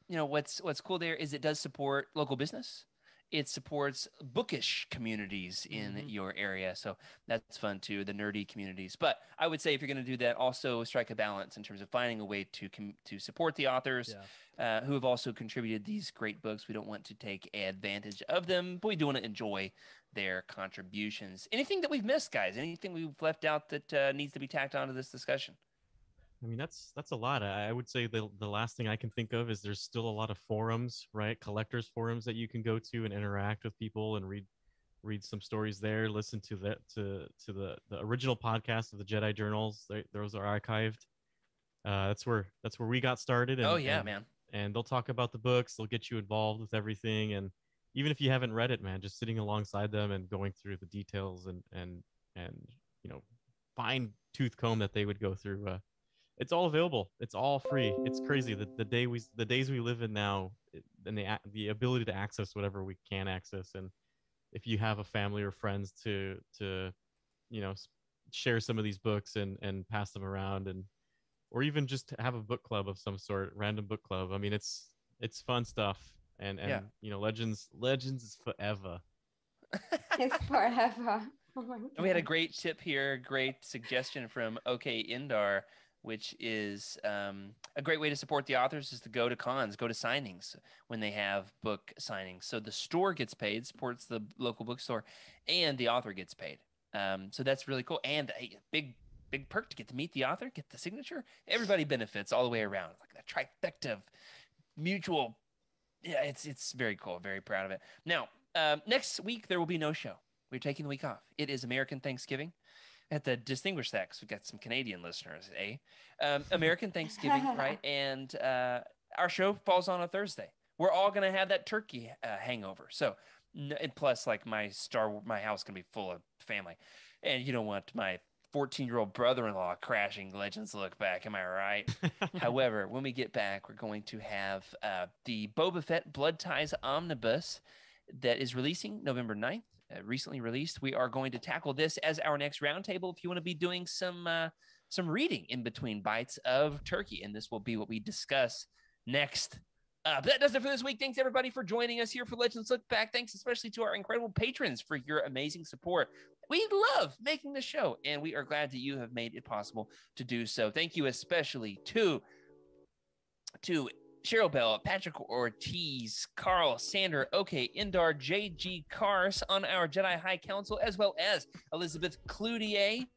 What's cool there is it does support local business. It supports bookish communities in your area. So that's fun too, the nerdy communities. But I would say if you're going to do that, also strike a balance in terms of finding a way to support the authors who have also contributed these great books. We don't want to take advantage of them, but we do want to enjoy their contributions. Anything that we've missed, guys? Anything we've left out that needs to be tacked onto this discussion? I mean, that's a lot. I would say the last thing I can think of is there's still a lot of forums, right? Collectors forums that you can go to and interact with people and read some stories there. Listen to the original podcast of the Jedi Journals. Those are archived. That's where we got started. And, man. And they'll talk about the books. They'll get you involved with everything. And even if you haven't read it, man, just sitting alongside them and going through the details and fine tooth comb that they would go through. It's all available. It's all free. It's crazy the days we live in now, and the ability to access whatever we can access. And if you have a family or friends to share some of these books and pass them around, or even just have a book club of some sort, random book club. I mean, it's fun stuff. And Legends is forever. It's forever. Oh my God. We had a great tip here, great suggestion from OK Indar, which is a great way to support the authors is to go to cons, go to signings when they have book signings. So the store gets paid, supports the local bookstore, and the author gets paid. So that's really cool. And a big perk to get to meet the author, get the signature. Everybody benefits all the way around. Like that trifecta of mutual. Yeah, it's very cool. Very proud of it. Now, next week, there will be no show. We're taking the week off. It is American Thanksgiving. At the distinguish that because we've got some Canadian listeners, American Thanksgiving, right? And our show falls on a Thursday. We're all going to have that turkey hangover. So, and plus, like my house can be full of family, and you don't want my 14-year-old brother-in-law crashing Legends Look Back. Am I right? However, when we get back, we're going to have the Boba Fett Blood Ties Omnibus that is releasing November 9th, recently released. We are going to tackle this as our next roundtable if you want to be doing some reading in between bites of turkey, and this will be what we discuss next. But that does it for this week. Thanks, everybody, for joining us here for Legends Look Back. Thanks especially to our incredible patrons for your amazing support. We love making the show, and we are glad that you have made it possible to do so. Thank you especially to Cheryl Bell, Patrick Ortiz, Carl, Sander, OK, Indar, JG Kars on our Jedi High Council, as well as Elizabeth Cloutier,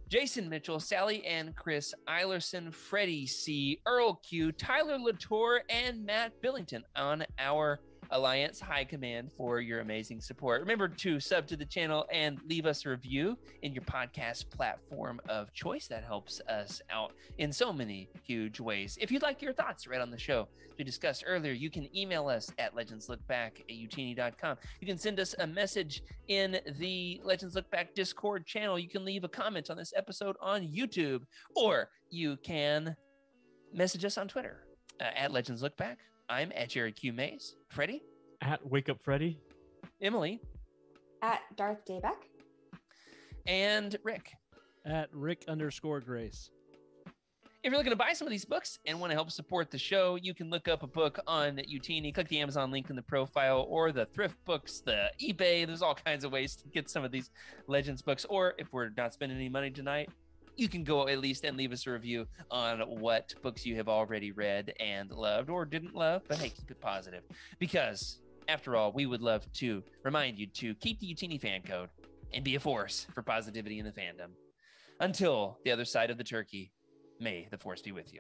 Jason Mitchell, Sally and Chris Eilerson, Freddie C, Earl Q, Tyler Latour, and Matt Billington on our Alliance High Command for your amazing support. Remember to sub to the channel and leave us a review in your podcast platform of choice. That helps us out in so many huge ways. If you'd like your thoughts read on the show we discussed earlier, you can email us at legendslookback@utini.com. You can send us a message in the Legends Look Back Discord channel. You can leave a comment on this episode on YouTube, or you can message us on Twitter at Legends Look Back. I'm at Jared Q. Mays. Freddie? At Wake Up Freddy. Emily? At Darth Daybeck. And Rick? At Rick_Grace. If you're looking to buy some of these books and want to help support the show, you can look up a book on Utini, click the Amazon link in the profile, or the thrift books, the eBay. There's all kinds of ways to get some of these Legends books. Or if we're not spending any money tonight, you can go at least and leave us a review on what books you have already read and loved or didn't love, but hey, keep it positive. Because, after all, we would love to remind you to keep the Utini fan code and be a force for positivity in the fandom. Until the other side of the turkey, may the force be with you.